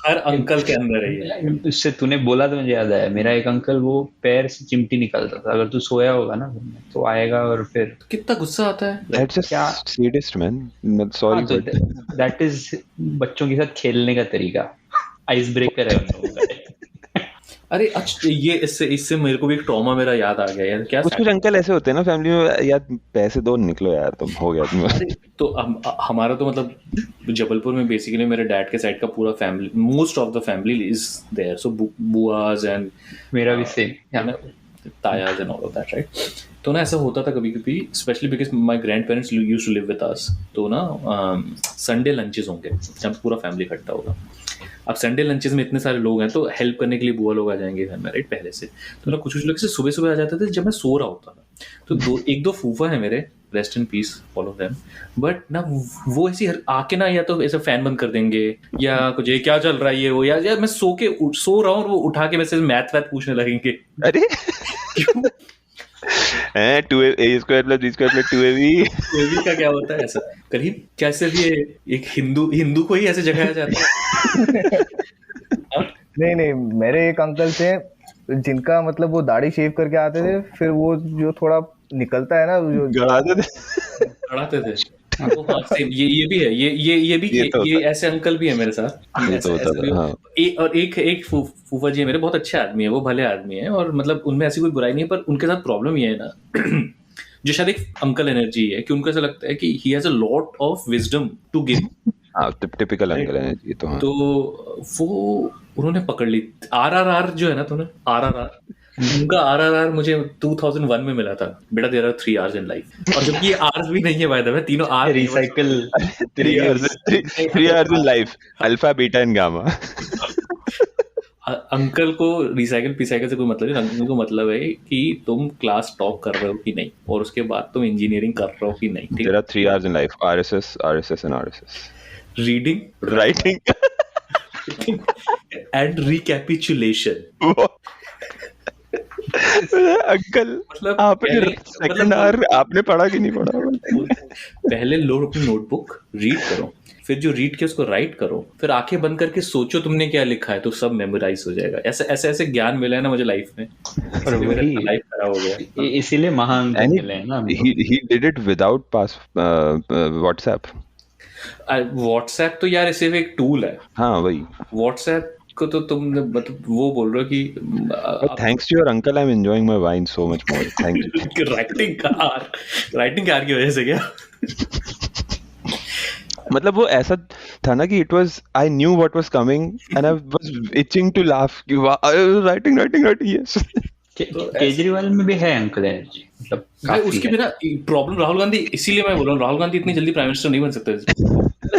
A: हर अंकल के अंदर है ये।
B: इससे तूने बोला तो मुझे याद आया, मेरा एक अंकल वो पैर से चिमटी निकालता था, अगर तू सोया होगा ना तो आएगा और फिर
A: कितना गुस्सा आता है।
D: That's just sadist, man. Sorry, but
B: that is बच्चों के साथ खेलने का तरीका, आइस ब्रेकर है उन लोगों का।
A: अरे अच्छा, ये इससे मेरे को भी एक ट्रॉमा मेरा याद आ गया यार। क्या
D: कुछ अंकल ऐसे होते हैं ना फैमिली में, यार पैसे दो निकलो यार, तुम हो गया तुम।
A: तो हमारा तो मतलब जबलपुर में बेसिकली मेरे डैड के साइड का पूरा family, most of the family is there, so बुआज एंड
B: मेरा भी सेम,
A: तायाज and all of that, right. तो ना ऐसा होता था कभी कभी, specially because my grand parents used to live with us, तो ना संडे लंचेस होंगे जब पूरा फैमिली इकट्ठा होगा। अब संडे लंचेस में इतने सारे लोग हैं तो हेल्प करने के लिए बुआ लोग आ जाएंगे घर में, राइट, पहले से। तो ना कुछ लोग से सुबह सुबह आ जाते थे जब मैं सो रहा होता था। तो एक दो फूफा है मेरे, rest in peace all of them, but ना वो ऐसी आके ना या तो ऐसा फैन बंद कर देंगे या कुछ, ये क्या चल रहा है ये वो, या मैं सो रहा हूँ और वो उठा के मेरे से मैथ पूछने लगेंगे।
D: अरे
A: 2a+b²+2ab का क्या होता है ऐसा करीब, क्या सिर्फ ये एक हिंदू को ही ऐसे जगाया जाता है?
C: नहीं, मेरे एक अंकल थे जिनका मतलब वो दाढ़ी शेव करके आते थे, फिर वो जो थोड़ा निकलता है ना, जो
A: गड़ाते थे। तो हाँ, सेम ये भी है, ये भी ये ऐसे अंकल भी है मेरे साथ। और एक फूफा जी है मेरे, बहुत अच्छे आदमी है, वो भले आदमी है, और मतलब उनमें ऐसी कोई बुराई नहीं है, पर उनके साथ प्रॉब्लम ये है ना जो शायद एक अंकल एनर्जी है कि उनको ऐसा लगता है कि he has a lot of wisdom to give.
D: Typical uncle energy. तो
A: वो उन्होंने पकड़ ली RRR जो है ना, तूने RRR, उनका RRR मुझे 2001 में मिला था, बेटा there are 3 hours in life. और जबकि ये आर्स भी नहीं है बाय द वे, तीनों are
B: recycle
D: 3 hours in life, alpha beta and gamma.
A: Uncle को रिसाइकल पिसाइकल से कोई मतलब नहीं, अंकल को मतलब है कि तुम क्लास टॉप कर रहे हो कि नहीं, और उसके बाद तुम इंजीनियरिंग कर रहे हो कि नहीं।
D: There are 3 hours in life, RSS and RSS.
A: Reading,
D: writing
A: and recapitulation.
D: Uncle मतलब आपने सेकंड आवर आपने पढ़ा कि नहीं पढ़ा?
A: पहले लो अपनी नोटबुक रीड करो, फिर जो रीड के उसको राइट करो, फिर आंखें बंद करके सोचो तुमने क्या लिखा है, तो सब मेमोराइज हो जाएगा। ऐसे ज्ञान मिला है ना मुझे लाइफ में, और वही लाइफ खराब हो गया।
B: इसीलिए महान है ना।
D: He did it without WhatsApp.
A: WhatsApp तो यार सिर्फ एक टूल है।
D: हाँ वही,
A: व्हाट्सएप को तो तुम मतलब वो बोल रहे हो कि
D: thanks to your uncle I am enjoying my wine so much more. Thank you.
A: Writing car की वजह से क्या?
D: मतलब वो ऐसा था ना कि it was, I knew what was coming and I was itching to laugh कि राइटिंग यस।
B: केजरीवाल में भी है अंकल एनर्जी, मतलब
A: भाई उसकी मेरा प्रॉब्लम राहुल गांधी, इसीलिए मैं बोल रहा हूँ राहुल गांधी इतनी जल्दी प्राइम मिनिस्टर नहीं बन सकते,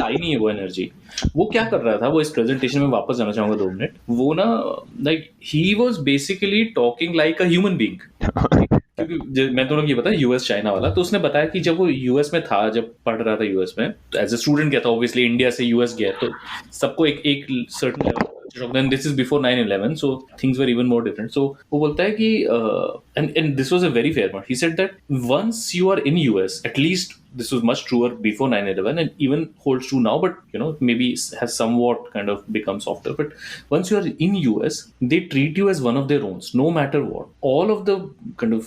A: आई नहीं है वो एनर्जी। वो क्या कर रहा था, वो इस प्रेजेंटेशन में वापस जाना चाहूंगा 2 मिनट, वो ना like he was basically talking like a human being. क्योंकि मैं तो ये बताया यूएस चाइना वाला, तो उसने बताया कि जब वो यूएस में था, जब पढ़ रहा था यूएस में, तो एज ए स्टूडेंट गया था, ऑब्वियसली इंडिया से यूएस गया, तो सबको एक certain level, then this is before 9/11, so things were even more different. So वो बोलता है कि and this was a very fair point. He said that once you are in US, at least this was much truer before 9/11 and even holds true now, but you know maybe has somewhat kind of become softer. But once you are in US, they treat you as one of their own, no matter what. All of the kind of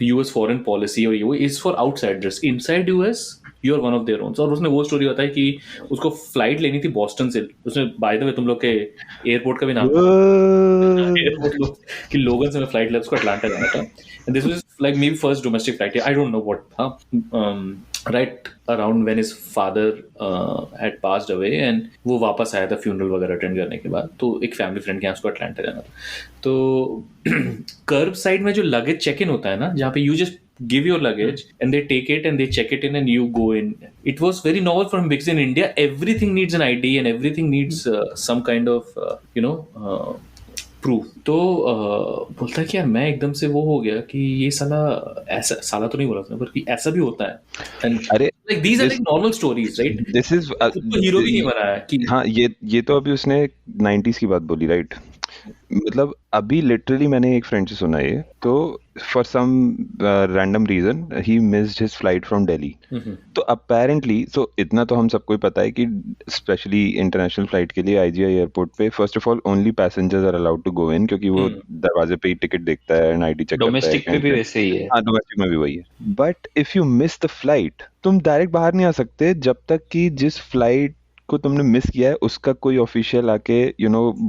A: US foreign policy or is for outsiders. Inside US, you are one of their own. और उसने वो story बताई कि उसको flight लेनी थी Boston से, उसने बाय द वे तुम लोग के एयरपोर्ट का भी नाम एयरपोर्ट कि लोगन से मैं फ्लाइट लिया, उसको अटलांटा जाना था, and this was like may be first domestic flight, I don't know what था, right around when his father had passed away, and वो वापस आया था फ्यूनरल वगैरह अटेंड करने के बाद, तो एक फैमिली फ्रेंड के यहाँ उसको अटलांटा जाना था। तो कर्ब साइड में जो लगेज चेक इन होता है ना, जहाँ पे you just give your luggage and they take it and they check it in and you go in, it was very novel for him because in India everything needs an ID and everything needs some kind of proof. तो बोलता है कि यार मैं एकदम से वो हो गया कि ये साला, ऐसा साला तो नहीं बोला था बल्कि ऐसा भी होता है, and like these are like normal stories, right?
D: This is
A: तो हीरो भी नहीं बना है कि
D: हाँ, ये तो अभी उसने 90s की बात बोली, राइट? मतलब अभी लिटरली मैंने एक फ्रेंड से सुना ये, तो for some random reason he missed his flight from Delhi. तो अपेरेंटली, सो इतना तो हम सबको ही पता है कि स्पेशली इंटरनेशनल फ्लाइट के लिए आईजीआई एयरपोर्ट पे first of all only passengers are allowed to go in, क्योंकि वो दरवाजे पे ही टिकट देखता है एंड आईडी चेक करता है।
B: डोमेस्टिक में भी वैसे ही है।
D: हाँ, डोमेस्टिक में भी वही है। But if you miss the flight, तुम डायरेक्ट बाहर नहीं आ सकते जब तक कि जिस फ्लाइट को तुमने मिस किया है उसका कोई ऑफिशियल आके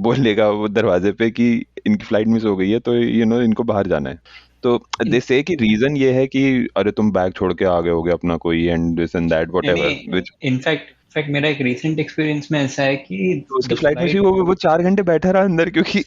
D: बोलेगा वो दरवाजे पे कि इनकी फ्लाइट मिस हो गई है, तो इनको बाहर जाना है। तो दे से कि रीजन ये है कि अरे तुम बैग छोड़ के आ गए होगे अपना कोई, and this and that whatever, which
B: in fact मेरा एक रीसेंट एक्सपीरियंस में ऐसा है कि
D: उसकी फ्लाइट मिस हुई, वो 4 घंटे बैठा रहा अंदर, क्योंकि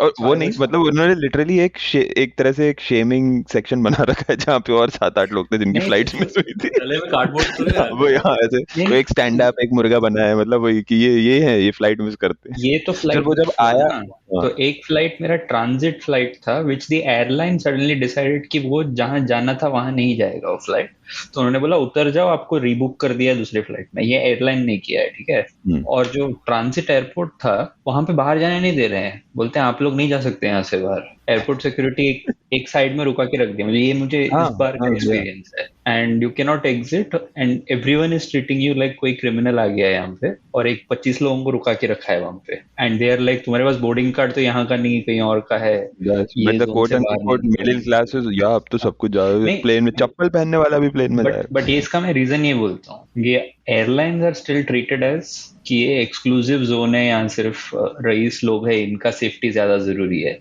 D: और वो नहीं, मतलब उन्होंने लिटरली एक तरह से एक शेमिंग सेक्शन बना रखा है जहाँ पे और 7-8 लोग थे जिनकी फ्लाइट मिस हुई थी।
A: गले में कार्डबोर्ड तो है
D: वो यहाँ ऐसे वो एक स्टैंड अप एक मुर्गा बना है, मतलब वही कि ये है, ये फ्लाइट मिस करते हैं।
B: ये तो फ्लाइट
D: वो जब आया,
B: तो एक फ्लाइट मेरा ट्रांजिट फ्लाइट था, which the airline suddenly decided कि वो जहां जाना था वहां नहीं जाएगा वो फ्लाइट, तो उन्होंने बोला उतर जाओ, आपको रीबुक कर दिया दूसरे फ्लाइट में। ये एयरलाइन ने किया है, ठीक है। और जो ट्रांजिट एयरपोर्ट था वहां पे बाहर जाने नहीं दे रहे हैं, बोलते हैं आप लोग नहीं जा सकते यहाँ से बाहर। एयरपोर्ट सिक्योरिटी एक साइड में रुका के रख दिया। मुझे इस बार का एक्सपीरियंस है, and you can not exit and everyone is treating you like कोई क्रिमिनल आ गया है यहाँ पे, और एक 25 लोगों को रुका के रखा है वहां पे, एंड दे आर लाइक तुम्हारे पास बोर्डिंग कार्ड तो यहाँ का नहीं कहीं और का है।
D: मिडिल क्लास या अब तो सब कुछ प्लेन में चप्पल पहनने वाला भी प्लेन में जाए।
B: बट ये इसका मैं रीजन ये बोलता हूँ, ये airlines are still treated as कि ये एक्सक्लूसिव जोन है, यहाँ सिर्फ रईस लोग है, इनका सेफ्टी ज्यादा जरूरी है।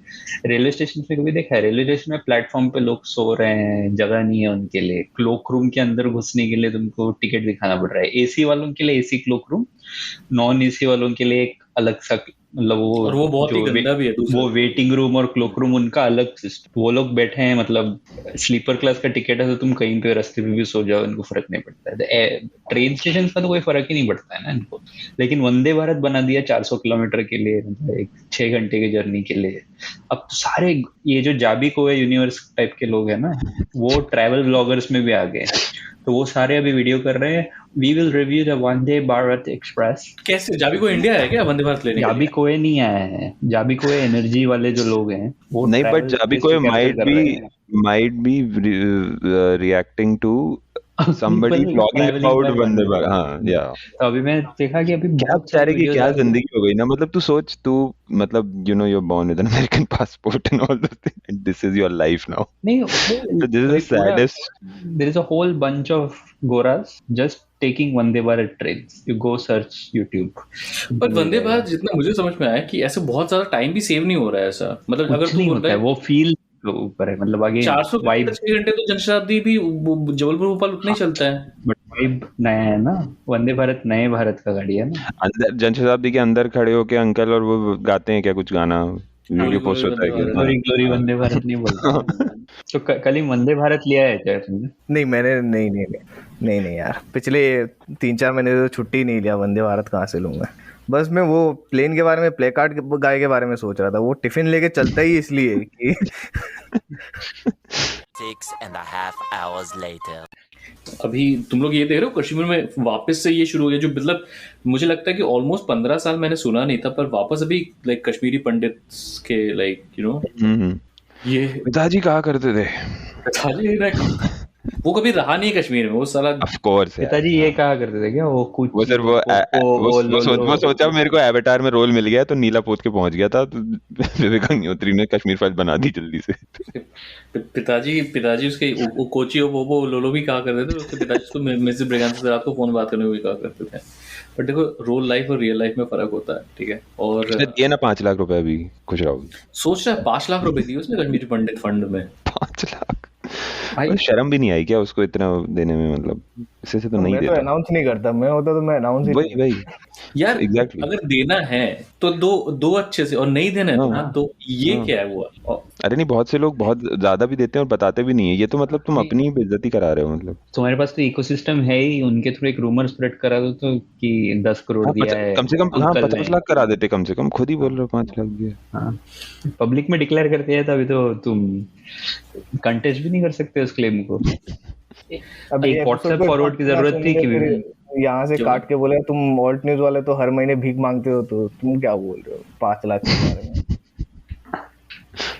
B: रेलवे स्टेशन पे कभी देखा है, रेलवे स्टेशन में प्लेटफॉर्म पे लोग सो रहे हैं, जगह नहीं है उनके लिए, क्लोक रूम के अंदर घुसने के लिए तुमको टिकट दिखाना पड़ रहा है। एसी वालों के लिए AC cloak room, non AC वालों के लिए एक अलग सा, मतलब
A: वो बहुत ही गंदा भी है,
B: वो वेटिंग रूम और क्लोक रूम उनका अलग सिस्टम। वो लोग बैठे हैं, मतलब स्लीपर क्लास का टिकट है तो तुम कहीं पे रास्ते पे भी सो जाओ, इनको फर्क नहीं पड़ता है। ट्रेन स्टेशन का तो कोई फर्क ही नहीं पड़ता है ना इनको। लेकिन वंदे भारत बना दिया 400 किलोमीटर के लिए, मतलब एक 6 घंटे की जर्नी के लिए। अब तो सारे ये जो जाबी को है यूनिवर्स टाइप के लोग है ना, वो ट्रैवल ब्लॉगर्स में भी आ गए, तो वो सारे अभी वीडियो कर रहे हैं, we will review the Vande Bharat express.
A: कैसे जाबी को इंडिया है क्या वंदे भारत लेने?
B: जाबी कोई नहीं आया है, जाबी कोई एनर्जी वाले जो लोग हैं वो
D: नहीं, बट जाबी कोई might be reacting to somebody vlogging about Vande Bharat. हाँ, या
B: तो अभी मैं देखा कि अभी
D: क्या बेचारे की क्या जिंदगी हो गई ना, मतलब तू सोच, तू मतलब you're born with an American passport and all those things, and this is your life now.
B: नहीं,
D: so this is the saddest.
B: There is a whole bunch of goras just taking Vande Bharat trains. You go search YouTube.
A: पर वंदे भारत जितना मुझे समझ में आया कि ऐसे बहुत ज्यादा टाइम भी सेव नहीं हो रहा है ऐसा, मतलब अगर तू बोल रहा है
B: वो फील ऊपर है, मतलब आगे
A: 400 घंटे तो जनशताब्दी भी जबलपुर भोपाल उतना ही चलता है,
B: बट वाइब नया है ना। वंदे भारत नए भारत का गाड़ी है ना।
D: अंदर जनशताब्दी के अंदर खड़े होके अंकल और वो गाते हैं क्या कुछ गाना, वीडियो पोस्ट होता है क्या?
B: ग्लोरी वंदे भारत नहीं बोलता। तो कल ही वंदे भारत लिया है क्या तुमने?
C: नहीं, मैंने नहीं यार, पिछले 3-4 महीने से छुट्टी नहीं लिया, वंदे भारत कहाँ से लूंगा। बस मैं वो प्लेन के बारे में, प्ले कार्ड गाय के बारे में सोच रहा था, वो टिफिन लेके चलता ही इसलिए कि
I: 6.5 hours later.
A: अभी तुम लोग ये देख रहे हो कश्मीर में वापस से ये शुरू हो गया, जो मतलब मुझे लगता है कि ऑलमोस्ट 15 साल मैंने सुना नहीं था, पर वापस अभी लाइक कश्मीरी पंडित के लाइक ये
D: पिताजी कहा करते थे,
A: पिताजी वो कभी रहा नहीं कश्मीर में, वो साला।
D: ऑफ कोर्स
B: पिताजी ये कहा करते थे क्या, वो कुछ
D: वो सर वो सोचा मेरे को एवेटार में रोल मिल गया तो नीला पोत के पहुंच गया था, तो विवेक अग्निहोत्री ने कश्मीर फाइल बना दी जल्दी से।
A: पिताजी उसके कोची वो लोलो भी कहा करते थे, उसके पिताजी उसको मिसिस ब्रिगेंसी से रात को फोन बात करने को भी कहा करते थे। बट देखो रोल लाइफ और रियल लाइफ में फर्क होता है, ठीक है। और
D: दिए ना 5 लाख रुपए अभी खुशराव,
A: सोच रहा है 5 लाख रुपए दिए उसने कश्मीरी पंडित फंड में।
D: 5 लाख भाई, शर्म भी नहीं आई क्या उसको इतना देने में? मतलब इससे से तो नहीं देता।
C: मैं तो अनाउंस नहीं करता, मैं होता तो मैं अनाउंस ही
D: वही
A: यार
D: exactly.
A: अगर देना है तो दो अच्छे से, और नहीं देना है ना तो ये क्या है हुआ।
D: अरे नहीं, बहुत से लोग बहुत ज्यादा भी देते हैं और बताते भी नहीं है, ये तो मतलब तुम अपनी ही बेइज्जती करा रहे हो। मतलब
B: तुम्हारे पास तो इकोसिस्टम है ही, उनके थ्रू एक रूमर स्प्रेड करा दो तो कि 10 करोड़ दिया है,
D: कम से कम 50 लाख करा देते, कम से कम खुद ही बोल रहे हो 5 लाख दिया।
B: हाँ, पब्लिक में डिक्लेयर करते हैं तभी तो तुम कंटेस्ट भी नहीं कर सकते उस क्लेम को।
C: अभी
B: एक व्हाट्सएप फॉरवर्ड की जरूरत थी कि
C: यहाँ से काट के बोले तुम ऑल्ट न्यूज वाले तो हर महीने भीख मांगते हो, तो तुम क्या बोल रहे हो 5 लाख के बारे में?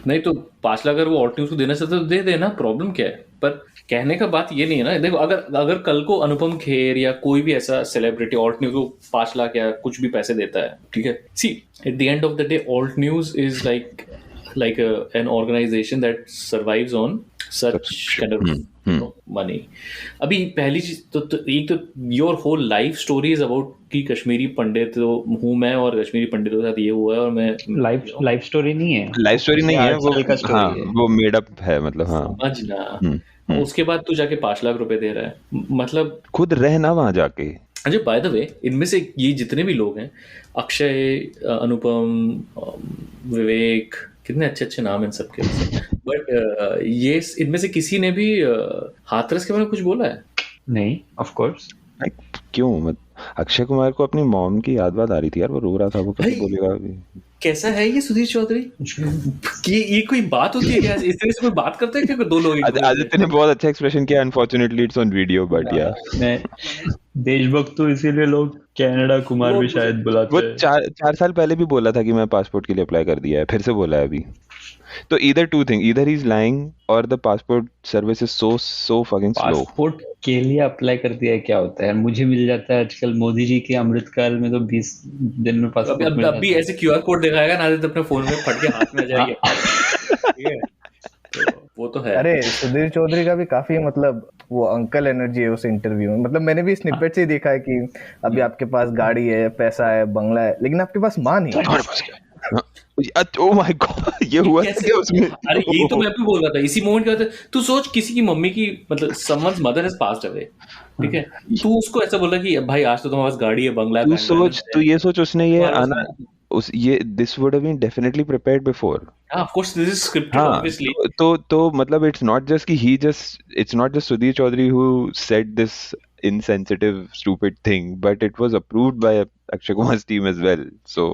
A: नहीं तो 5 लाख अगर वो ऑल्ट न्यूज को देना चाहते तो दे देना, प्रॉब्लम क्या है। पर कहने का बात ये नहीं है ना, देखो अगर कल को अनुपम खेर या कोई भी ऐसा सेलिब्रिटी ऑल्ट न्यूज को 5 लाख या कुछ भी पैसे देता है, ठीक है, see at the end of the day alt news is like an organization that survives on such kind of money. अभी पहली चीज तो एक तो your whole life story is about कि कश्मीरी पंडित तो हूँ मैं और कश्मीरी पंडितों के साथ ये हुआ है, और मैं
B: लाइफ स्टोरी नहीं है,
D: लाइफ स्टोरी नहीं है वो, वो मेड अप है, मतलब हाँ
A: समझना। उसके बाद तू जाके 5 लाख रुपए दे रहा है, मतलब
D: खुद रहना वहां जाके।
A: अच्छा बाय द वे, इनमें से ये जितने भी लोग हैं, अक्षय, अनुपम, विवेक, कितने अच्छे अच्छे नाम हैं सबके, बट ये इनमें से किसी ने भी हाथरस के बारे में कुछ बोला है?
B: नहीं, ऑफ कोर्स।
D: क्यों? अक्षय कुमार को अपनी मॉम की याद आ रही थी यार, वो रो रहा था, वो कैसे बोलेगा अभी?
A: कैसा है ये सुधीर चौधरी कि ये कोई बात होती है क्या? इस तरह से कोई बात करते हैं क्या दो लोग?
D: आदित्य ने बहुत अच्छा एक्सप्रेशन किया, unfortunately it's on video, but या
B: देशभक्त तो इसीलिए लोग कनाडा कुमार भी शायद बुलाते हैं।
D: वो 4 साल पहले भी बोला था कि मैं पासपोर्ट के लिए अप्लाई कर दिया है, फिर से बोला है अभी। तो either two things, either he's lying or the passport service is so fucking slow.
B: Passport के लिए अप्लाई कर दिया है क्या होता है? मुझे मिल जाता है आजकल, मोदी जी के अमृतकाल में तो 20 दिन में पासपोर्ट मिल जाता है।
A: अभी ऐसे QR कोड दिखाएगा ना तो अपने फोन में फट के हाथ में आ जाएगी। ठीक है, तो वो तो है।
C: अरे सुधीर चौधरी का भी काफी मतलब वो अंकल एनर्जी है उस इंटरव्यू में। मतलब मैंने भी स्निपेट से ही देखा है कि अभी आपके पास गाड़ी है, पैसा है, बंगला है, लेकिन आपके पास माँ नहीं है।
D: ओह माय गॉड, ये हुआ क्या उसमें?
A: अरे यही तो मैं भी बोल रहा था, इसी मोमेंट क्या होता है, तू सोच किसी की मम्मी की मतलब someone's mother has passed away, ठीक है, तू उसको ऐसा बोला कि भाई आज तो तुम्हारे पास गाड़ी है, बंगला है,
D: तू ये सोच उसने ये आना ये this would have been definitely prepared before.
A: Of course this is scripted obviously.
D: तो मतलब it's not just Sudhir Chaudhary who said this insensitive stupid thing, but it was approved by Akshay Kumar's team as well. So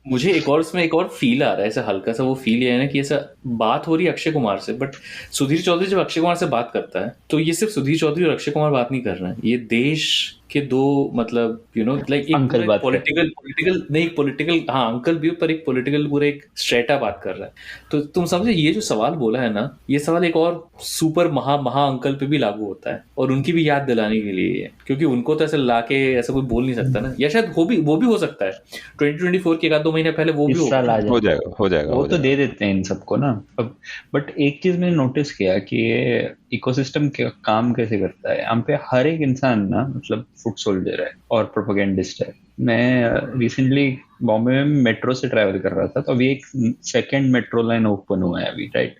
A: मुझे एक और feel आ रहा है, ऐसा हल्का सा वो फील है ना कि ऐसा बात हो रही है अक्षय कुमार से, बट सुधीर चौधरी जब अक्षय कुमार से बात करता है तो ये सिर्फ सुधीर चौधरी और अक्षय कुमार बात नहीं कर रहे हैं, ये देश के दो मतलब लाइक एक पॉलिटिकल हाँ अंकल भी, पर एक पॉलिटिकल पूरे एक स्ट्रेटा बात कर रहा है। तो तुम समझे ये जो सवाल बोला है ना, ये सवाल एक और सुपर महा अंकल पे भी लागू होता है, और उनकी भी याद दिलाने के लिए है, क्योंकि उनको तो ऐसे लाके ऐसा कोई बोल नहीं सकता ना, या शायद वो भी हो सकता है 2024 के 1-2 महीने पहले वो भी
D: हो जाएगा
B: वो तो दे देते हैं इन सबको ना। अब बट एक चीज मैंने नोटिस किया कि ये इकोसिस्टम काम कैसे करता है। यहाँ पे हर एक इंसान ना मतलब फुट सोल्जर है और प्रोपेगेंडिस्ट है। मैं रिसेंटली बॉम्बे में मेट्रो से ट्रैवल कर रहा था, तो अभी एक सेकंड मेट्रो लाइन ओपन हुआ है अभी, राइट?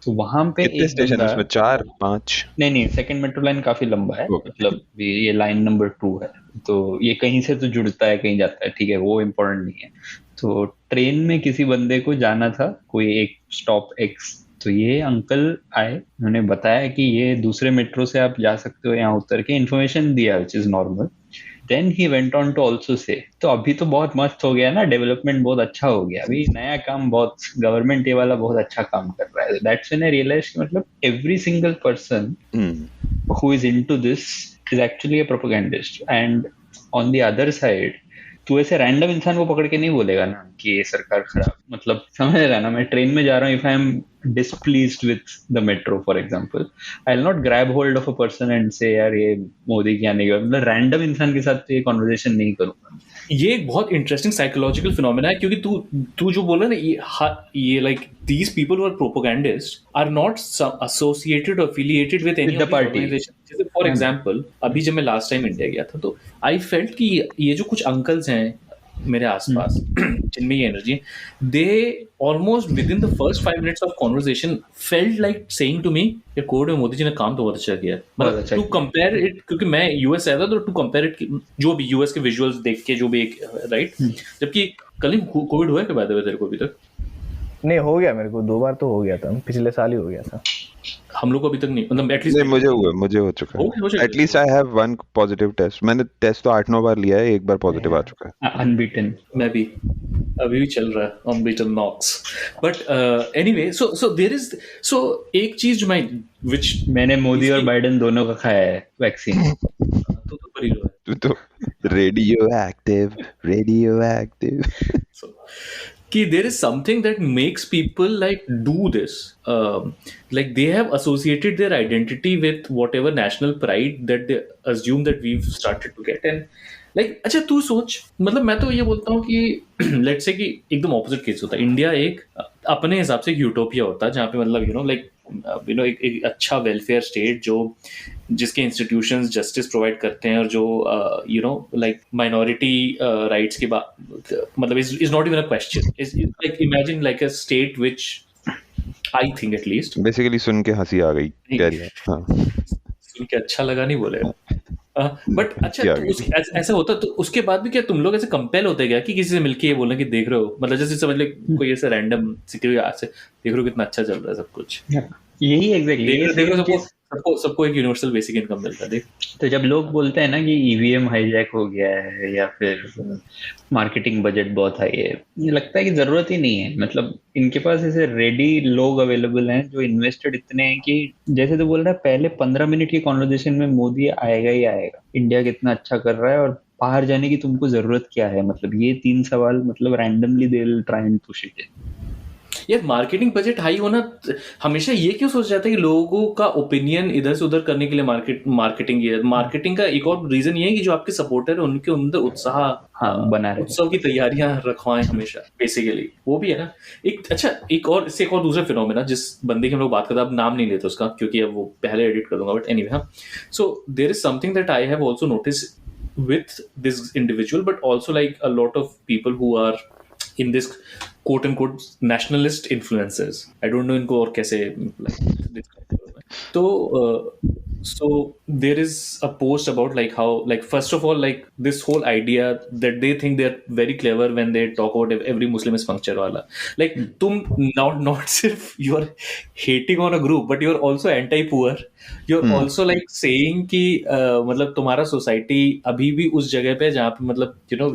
B: तो वहां पे एक
D: स्टेशन है उसमें 4-5
B: नहीं सेकंड मेट्रो लाइन काफी लंबा है, मतलब ये लाइन नंबर 2 है, तो ये कहीं से तो जुड़ता है कहीं जाता है, ठीक है, वो इम्पोर्टेंट नहीं है। तो ट्रेन में किसी बंदे को जाना था कोई एक स्टॉप X, तो ये अंकल आए, उन्होंने बताया कि ये दूसरे मेट्रो से आप जा सकते हो, यहाँ उतर के इन्फॉर्मेशन दिया which is normal. Then he went on to also say, तो अभी तो बहुत मस्त हो गया ना, डेवलपमेंट बहुत अच्छा हो गया, अभी नया काम बहुत गवर्नमेंट ये वाला बहुत अच्छा काम कर रहा है। दैट्स व्हेन आई रियलाइज कि मतलब every single person who is into this is actually a propagandist, and on the other side तू ऐसे रैंडम इंसान को पकड़ के नहीं बोलेगा ना कि ये सरकार खराब, मतलब समझ रहा है ना, मैं ट्रेन में जा रहा हूँ, if I am displeased with the metro for example, I'll not grab hold of a person and say यार ये मोदी क्या नहीं, मतलब रैंडम इंसान के साथ तो ये कॉन्वर्जेशन नहीं करूंगा।
A: ये एक बहुत इंटरेस्टिंग साइकोलॉजिकल फिनोमेना है, क्योंकि तू जो बोल रहा है ना, ये like these people who are propagandist are not associated और एफिलिएटेड विद एनी ऑर्गेनाइजेशन। जैसे फॉर एग्जांपल अभी जब मैं लास्ट टाइम इंडिया गया था तो आई फेल्ट कि ये जो कुछ अंकल्स हैं मेरे आसपास जिनमें ये energy, they almost within the first 5 minutes of conversation felt like saying to me ये कोविड में मोदी जी ने काम तो बहुत अच्छा किया। मतलब टू कंपेयर इट, क्योंकि मैं यूएस आया था तो टू कंपेयर इट जो भी यूएस के विजुअल्स देख के जो भी एक राइट, जबकि कल ही कोविड हुआ है क्या तेरे को अभी तक?
C: नहीं, हो गया मेरे को 2 बार तो हो गया था, पिछले साल ही हो गया था।
A: हम लोग को अभी तक नहीं, मतलब एटलीस्ट
D: नहीं, मुझे हो चुका है। At least I have 1 positive test. मैंने टेस्ट तो 8-9 बार लिया है, एक बार पॉजिटिव आ चुका है।
B: अनबीटन
A: मैं भी अभी भी चल रहा है unbeaten knocks. But anyway, so there is, so एक चीज जो मैं विच मैंने
B: मोदी और बाइडेन दोनों का खाया है वैक्सीन।
A: तो बड़ी लो है,
D: तो रेडियो एक्टिव
A: कि there is something that makes people like do this, like they have associated their identity with whatever national pride that they assume that we've started to get, and like अच्छा तू सोच, मतलब मैं तो ये बोलता हूँ कि लेट्स से कि एकदम ऑपोजिट केस होता है। इंडिया एक अपने हिसाब से यूटोपिया होता है जहाँ पे मतलब एक अच्छा वेलफेयर स्टेट जो जिसके इंस्टीट्यूशंस जस्टिस प्रोवाइड करते हैं और जो लाइक माइनॉरिटी राइट्स के मतलब is not even a question, is like imagine like a state which I think at least
D: basically सुन के हंसी आ गई, हाँ
A: सुन के अच्छा लगा नहीं बोलेगा बट अच्छा तो ऐसा होता तो उसके बाद भी क्या तुम लोग ऐसे कंपेल होते क्या कि किसी से मिलके ये बोलना कि देख रहे हो, मतलब जैसे समझ ले कोई ऐसे रैंडम सिक्योरिटी आज से देख रहे हो कितना अच्छा चल रहा है सब कुछ,
B: यही एग्जैक्टली
A: देख रहे हो सबको एक यूनिवर्सल बेसिक इनकम मिलता है। देख
B: तो जब लोग बोलते हैं ना कि ईवीएम हाईजैक हो गया है या फिर मार्केटिंग बजट बहुत हाई है, मुझे लगता है कि जरूरत ही नहीं है। मतलब इनके पास ऐसे रेडी लोग अवेलेबल हैं जो इन्वेस्टेड इतने हैं कि जैसे तो बोल रहा है पहले 15 मिनट की कॉन्वर्सेशन में मोदी आएगा ही आएगा, इंडिया कितना अच्छा कर रहा है और बाहर जाने की तुमको जरूरत क्या है, मतलब ये 3 सवाल मतलब randomly they will try and push it.
A: यार मार्केटिंग बजट हाई होना हमेशा ये क्यों सोचा जाता है कि लोगों का ओपिनियन इधर से उधर करने के लिए मार्केटिंग का एक और रीजन ये है कि जो आपके सपोर्टर है उनके अंदर उत्साह
B: बना रहे,
A: उत्सव की तैयारियां रखवाएं हमेशा, बेसिकली वो भी है ना एक। अच्छा एक और इससे एक और दूसरा फिनोमेना जिस बंदे की हम लोग बात करते हैं, अब नाम नहीं लेते उसका क्योंकि अब वो पहले एडिट कर दूंगा, बट एनीवे हाँ, so there is something that I have also notice with this individual, but also like a lot of people who are in this quote unquote nationalist influencers. I don't know इनको और कैसे तो so there is a post about like how like first of all like this whole idea that they think they're very clever when they talk about every Muslim is punctual wala, like तुम not सिर्फ you are hating on a group but you are also anti poor, you are also like saying कि मतलब तुम्हारा society अभी भी उस जगह पे जहाँ पे मतलब you know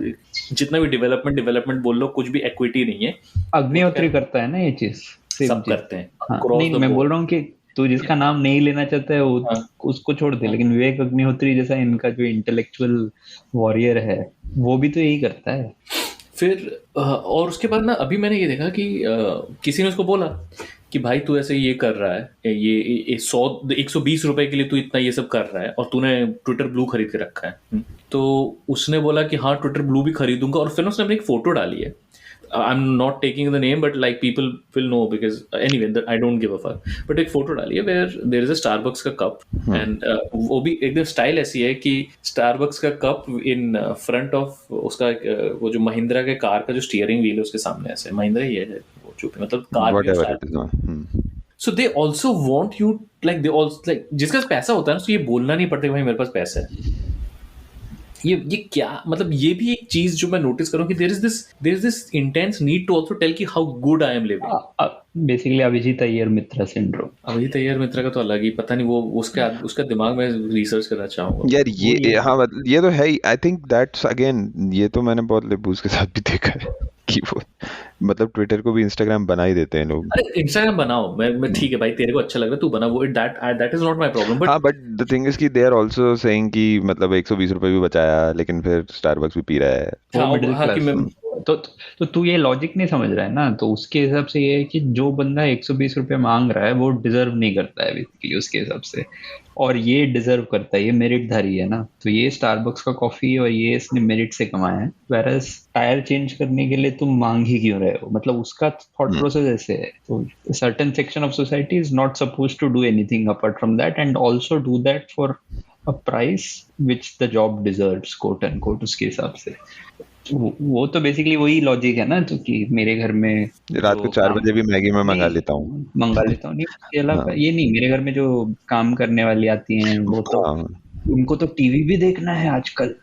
A: जितना भी डेवलपमेंट बोल लो कुछ भी इक्विटी नहीं है।
B: अग्निहोत्री करता है ना ये चीज,
A: सब करते हैं।
B: नहीं मैं बोल रहा हूँ कि तू जिसका नाम नहीं लेना चाहता है वो उसको छोड़ दे, लेकिन विवेक अग्निहोत्री जैसा इनका जो इंटेलेक्चुअल वॉरियर है वो भी तो यही करता है।
A: फिर और उसके बाद ना अभी मैंने ये देखा कि किसी ने उसको बोला कि भाई तू ऐसे ये कर रहा है, ये 120 रुपए के लिए तू इतना ये सब कर रहा है और तूने ट्विटर ब्लू खरीद के रखा है। तो उसने बोला कि हाँ ट्विटर ब्लू भी खरीदूंगा, और फिर उसने अपनी एक फोटो डाली है। I'm not taking the name, but like people will know because anyway, I don't give a fuck. But एक फोटो डाली है where there is a Starbucks का कप and वो भी एकदम स्टाइल ऐसी है कि Starbucks का कप in front of उसका वो जो महिंद्रा के कार का जो स्टीयरिंग व्हील है उसके सामने ऐसे महिंद्रा ही है वो जो मतलब car. So they also want you like they also like जिसके पास पैसा होता है ना तो ये बोलना नहीं पड़ता कि भाई मेरे पास पैसा है। ये क्या मतलब ये भी एक चीज जो मैं नोटिस करूं कि there is this intense need to also tell कि how good I am living.
B: Basically Abhijit Iyer Mitra syndrome.
A: Abhijit Iyer Mitra का तो अलग ही पता नहीं वो उसका दिमाग में रिसर्च करना चाहूंगा
D: यार। ये हाँ ये तो है ही। आई थिंक दैट्स अगेन ये तो मैंने बहुत लेबूस के साथ भी देखा है कि वो मतलब ट्विटर को भी इंस्टाग्राम बना ही देते हैं लोग।
A: अरे इंस्टाग्राम बनाओ, मैं ठीक है भाई, तेरे को अच्छा लग रहा है तू बना, वो that is not my problem, but
D: हाँ, बट द थिंग इज कि दे आर आल्सो सेइंग कि मतलब 120 रुपए भी बचाया, लेकिन फिर स्टारबक्स भी पी रहा है।
B: वो मिडिल
A: हाँ कि
B: क्लास
A: मैं
B: तो तू ये लॉजिक नहीं समझ रहा है ना, तो उसके हिसाब से ये है कि जो बंदा 120 रुपए मांग रहा है वो डिजर्व नहीं करता है बेसिकली उसके हिसाब से, और ये डिजर्व करता है, ये मेरिटधारी है ना, तो ये स्टारबक्स का कॉफी और ये इसने मेरिट से कमाया है, वेरएज टायर चेंज करने के लिए तुम मांग ही क्यों रहे हो, मतलब उसका थॉट प्रोसेस ऐसे है। तो certain section of society is not suppose to do anything apart from that and also do that for a price which the job deserves, quote and quote, उसके हिसाब से। वो तो बेसिकली वही लॉजिक है ना, तो कि मेरे घर में
D: रात को 4 बजे भी मैगी में मंगा लेता हूँ।
B: नहीं, उसके अलावा ये नहीं, मेरे घर में जो काम करने वाली आती हैं वो तो उनको तो टीवी भी देखना है आजकल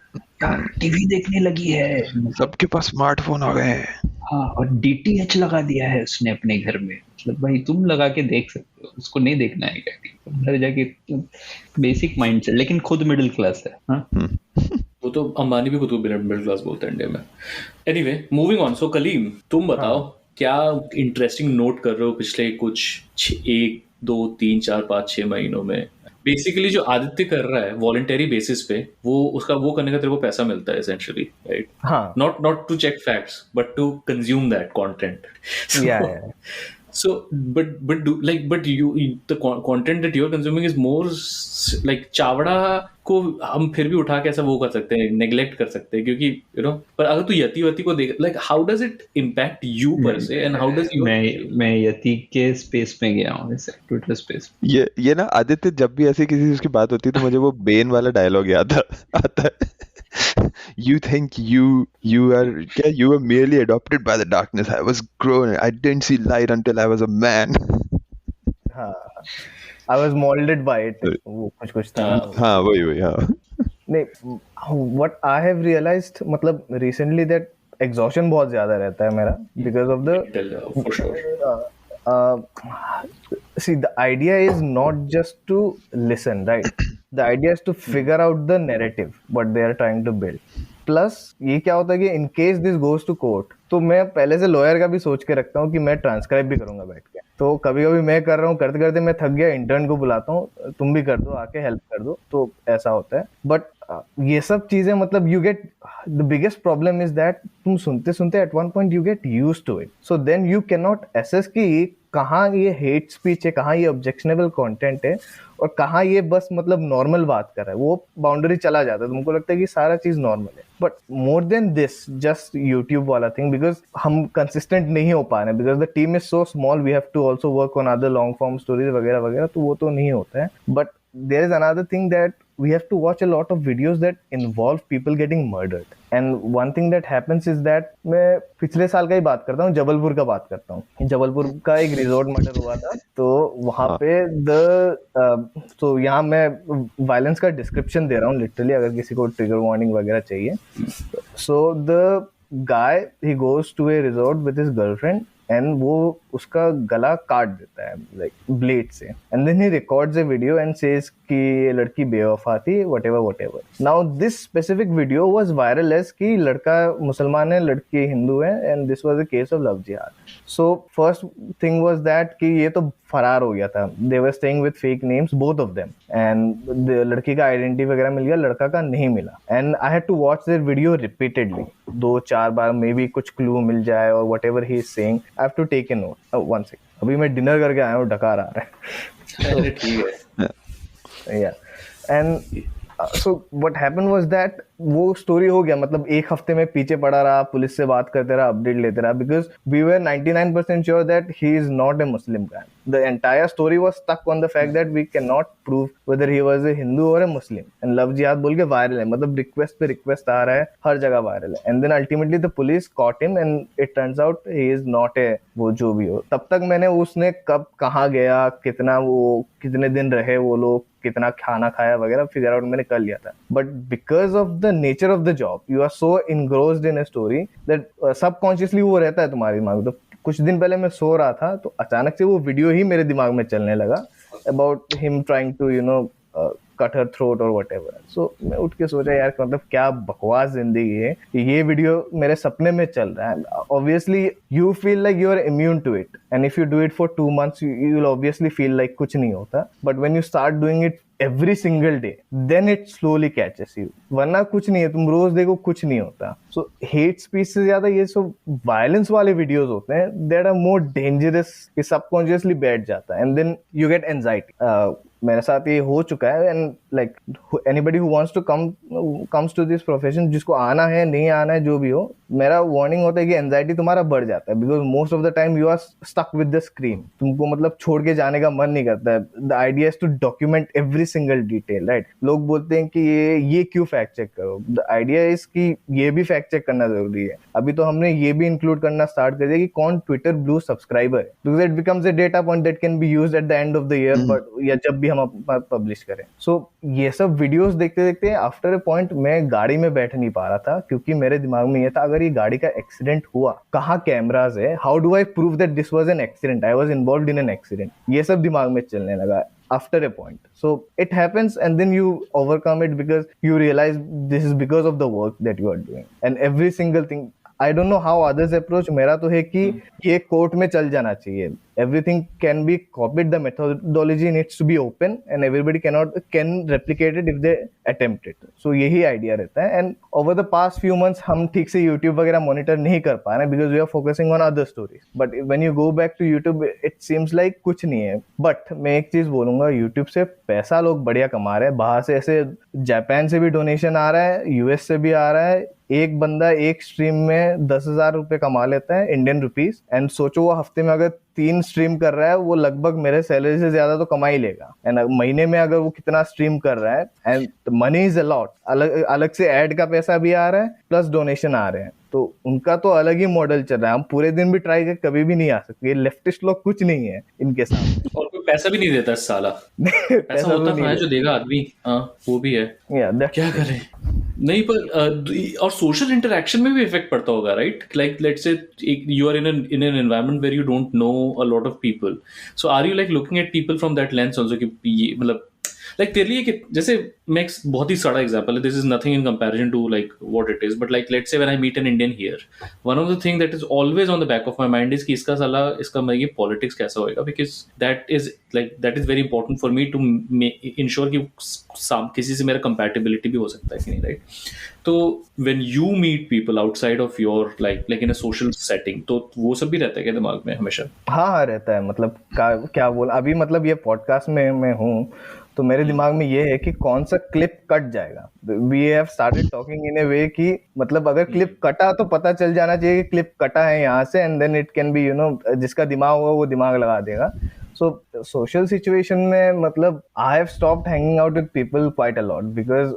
B: यार, टीवी देखने लगी है,
D: सबके पास स्मार्टफोन आ गए हैं।
B: हाँ, और डीटीएच लगा दिया है उसने अपने घर में, मतलब भाई तुम लगा के देख सकते हो, उसको नहीं देखना है क्या, घर जाके बेसिक माइंडसेट, लेकिन खुद मिडिल क्लास है। हाँ,
A: वो तो अंबानी भी खुद को मिडिल क्लास बोलते हैं इंडिया में। Anyway, moving on. So Kaleem, तुम बताओ क्या इंटरेस्टिंग नोट कर रहे हो पिछले कुछ 1 2 3 4 5 6 महीनों में? बेसिकली जो आदित्य कर रहा है वॉलंटरी बेसिस पे, वो करने का तेरे को पैसा मिलता है एसेंशियली, राइट?
C: हाँ,
A: not to check facts but to consume that content.
C: yeah.
A: So, but the content that you're consuming is more like Chavda को हम फिर भी उठा के ऐसा वो कर सकते हैं, नेग्लेक्ट कर सकते हैं, क्योंकि पर अगर तू यति वती को देख, like how does it impact you per se and how does
B: मैं यति के स्पेस में गया हूँ, जैसे ट्विटर स्पेस।
D: ये ना आदित्य, जब भी ऐसे किसी उसकी बात होती है तो मुझे वो बेन वाला डायलॉग याद आता है। You think you were merely adopted by the darkness. I was grown. I didn't see light until I was a man.
C: हाँ, I was molded by it. वो कुछ था।
D: हाँ, वही हाँ।
C: नहीं, what I have realized, मतलब recently that exhaustion बहुत ज्यादा रहता है मेरा because of the
A: for sure.
C: See, the idea is not just to listen, right? The idea is to figure out the narrative what they are trying to build. Plus ये क्या होता है कि in case this goes to court, तो मैं पहले से lawyer का भी सोच के रखता हूँ कि मैं ट्रांसक्राइब भी करूंगा बैठ के। तो कभी कभी मैं कर रहा हूँ, करते करते मैं थक गया, इंटर्न को बुलाता हूँ, तुम भी कर दो, आके हेल्प कर दो, तो ऐसा होता है। बट ये सब चीजें, मतलब you get, the biggest problem is that तुम सुनते सुनते at one point you get used to it, so then you can not assess कि कहाँ ये हेट स्पीच है, कहाँ ये ऑब्जेक्शनेबल कंटेंट है, और कहाँ ये बस मतलब नॉर्मल बात कर रहा है। वो बाउंड्री चला जाता है, तुमको लगता है कि सारा चीज नॉर्मल है। But more than this just YouTube वाला थिंग, बिकॉज हम कंसिस्टेंट नहीं हो पा रहे, because the team is so small, we have to also work on other long form stories वगैरह वगैरह, तो वो तो नहीं होता है। But there is another thing that we have to watch a lot of videos that involve people getting murdered, and one thing that happens is that मैं पिछले साल का ही बात करता हूँ, जबलपुर का बात करता हूँ। जबलपुर का एक रिजॉर्ट मर्डर हुआ था, तो वहाँ पे तो यहाँ मैं वायलेंस का डिस्क्रिप्शन दे रहा हूँ लिटरली, अगर किसी को ट्रिगर वार्निंग वगैरह चाहिए। So the guy, he goes to a resort with his girlfriend and वो उसका गला काट देता है लाइक ब्लेड से, and then he records a video and says कि ये लड़की बेवफा थी, whatever. Now this specific video was viral as कि लड़का मुसलमान है, लड़की हिंदू है, and this was a case of love jihad. So first thing was that कि ये तो फरार हो गया था, they were staying with fake names both of them, and लड़की का आइडेंटिटी वगैरह मिल गया, लड़का का नहीं मिला। And I had to watch their video repeatedly, 2-4 बार, मे बी कुछ क्लू मिल जाए और whatever he is saying, I have to take a note. One second, अभी मैं डिनर करके आया हूँ, डकार आ रहा है।
A: ठीक है।
C: या and so what happened was that वो स्टोरी हो गया, मतलब एक हफ्ते में पीछे पड़ा रहा, पुलिस से बात करते रहा, अपडेट लेते रहा, because we were 99% sure that he is not a Muslim guy. The entire story was stuck on the fact that we can not prove whether he was a Hindu और ए मुस्लिम, एंड लव जिहाद बोल के viral है, मतलब request पे request आ रहा है, हर जगह वायरल है। And then ultimately the police caught him and it turns out he is not a वो जो भी हो। तब तक मैंने उसने कब कहाँ गया, कितने दिन रहे वो लोग, कितना खाना खाया वगैरह फिगर आउट मैंने कर लिया था। But because of the nature of the job you are so engrossed in a story that subconsciously वो रहता है तुम्हारे दिमाग में। तो कुछ दिन पहले मैं सो रहा था, तो अचानक से वो वीडियो ही मेरे दिमाग में चलने लगा about him trying to cut her throat और व्हाटएवर। सो मैं उठ के सोचा यार मतलब क्या बकवास जिंदगी है, ये वीडियो मेरे सपने में चल रहा है। Obviously you feel like you are immune to it, and if you do it for 2 months you will obviously feel like कुछ नहीं होता, but when you start doing it every single day then it slowly catches you, वरना कुछ नहीं है, तुम रोज देखो कुछ नहीं होता। सो हेट स्पीच से ज्यादा ये सब वायलेंस वाले वीडियोस होते हैं that are more dangerous, कि सबकॉन्शियसली बैठ जाता है, and then you get anxiety. मेरे साथ ये हो चुका है, and like anybody who wants to comes to this profession, जिसको आना है नहीं आना है जो भी हो, मेरा वार्निंग होता है कि एंजाइटी तुम्हारा बढ़ जाता है, because most of the time you are stuck with the screen, तुमको मतलब छोड़ के जाने का मन नहीं करता है। The idea is to document every single detail, right. लोग बोलते हैं कि ये क्यों फैक्ट चेक करो, द आइडिया इज कि ये भी फैक्ट चेक करना जरूरी है। अभी तो हमने ये भी इंक्लूड करना स्टार्ट कर दिया कि कौन ट्विटर ब्लू सब्सक्राइबर है, because it becomes a data point that can be used eight the end of the year, but या जब भी हम पब्लिश करें। सो ये सब वीडियोस देखते देखते आफ्टर अ पॉइंट मैं गाड़ी में बैठ नहीं पा रहा था, क्योंकि मेरे दिमाग में ये था अगर ये गाड़ी का एक्सीडेंट हुआ, कहाँ कैमराज है, how do I prove that this was an accident, I was involved in an accident, ये सब दिमाग में चलने लगा after a point. So it happens, and then you overcome it because you realize this is because of the work that you are doing, and every single thing. I don't know how others approach. मेरा तो है कि ये court में चल जाना चाहिए. Everything can be copied. The methodology needs to be open, and everybody can replicate it if they attempt it. So यही idea रहता है. And over the past few months हम ठीक से YouTube वगैरह monitor नहीं कर पा रहे because we are focusing on other stories. But when you go back to YouTube, it seems like कुछ नहीं है. But मैं एक चीज बोलूँगा, YouTube से पैसा लोग बढ़िया कमा रहे हैं. बाहर से ऐसे जापान से भी डोनेशन आ रहा है, US से भी आ रहा है. एक बंदा एक स्ट्रीम में 10,000 रुपए कमा लेता है इंडियन रुपीज, एंड सोचो वो हफ्ते में अगर 3 स्ट्रीम कर रहा है, वो लगभग मेरे सैलरी से ज्यादा तो कमा ही लेगा। एंड महीने में अगर वो कितना स्ट्रीम कर रहा है, and money is a lot, अलग से ऐड का पैसा भी आ रहा है प्लस डोनेशन आ रहे हैं, तो उनका तो अलग ही मॉडल चल रहा है। हम पूरे दिन भी ट्राई कर कभी भी नहीं आ सकते, ये लेफ्टिस्ट लोग कुछ नहीं है इनके साथ,
A: और कोई पैसा भी नहीं देता इस साला। पैसा होता है जो देगा आदमी, वो भी है, क्या करें। नहीं पर और सोशल इंटरेक्शन में भी इफेक्ट पड़ता होगा, right? Like let's say you are in an environment where you don't know a lot of people, so are you like looking at people from that lens also कि ये मतलब like तेरे लिए कि जैसे मैं एक बहुत ही सड़ा एग्जांपल है, this is nothing in comparison to like what it is, but like let's say when I meet an Indian here, one of the thing that is always on the back of my mind is कि इसका साला इसका मैं ये politics कैसा होएगा, because that is very important for me to ensure कि किसी से मेरा कंपैटिबिलिटी भी हो सकता है कि नहीं, राइट? तो when you meet people outside of your like in a social setting, तो वो सब भी रहता है क्या दिमाग में हमेशा?
C: हाँ रहता है, मतलब क्या बोल, अभी मतलब ये पॉडकास्ट में मैं हूँ तो मेरे दिमाग में ये है कि कौन सा क्लिप कट जाएगा। We have started talking in a way कि मतलब अगर क्लिप कटा तो पता चल जाना चाहिए कि क्लिप कटा है यहाँ से, and then it can be जिसका दिमाग होगा वो दिमाग लगा देगा। So social situation में मतलब I have stopped hanging out with people quite a lot because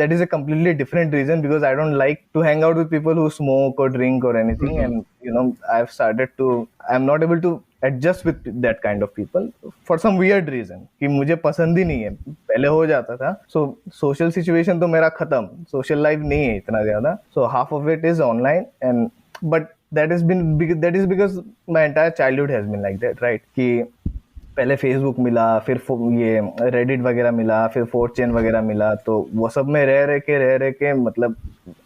C: that is a completely different reason, because I don't like to hang out with people who smoke or drink or anything, and I've started to, I'm not able to adjust with that kind of people for some weird reason कि मुझे पसंद ही नहीं है, पहले हो जाता था। So social situation तो मेरा खत्म, social life नहीं है इतना ज्यादा, so half of it is online, and but that is because my entire childhood has been like that, right? कि पहले फेसबुक मिला, फिर ये रेडिट वगैरह मिला, फिर 4chan वगैरह मिला, तो वो सब में रह के मतलब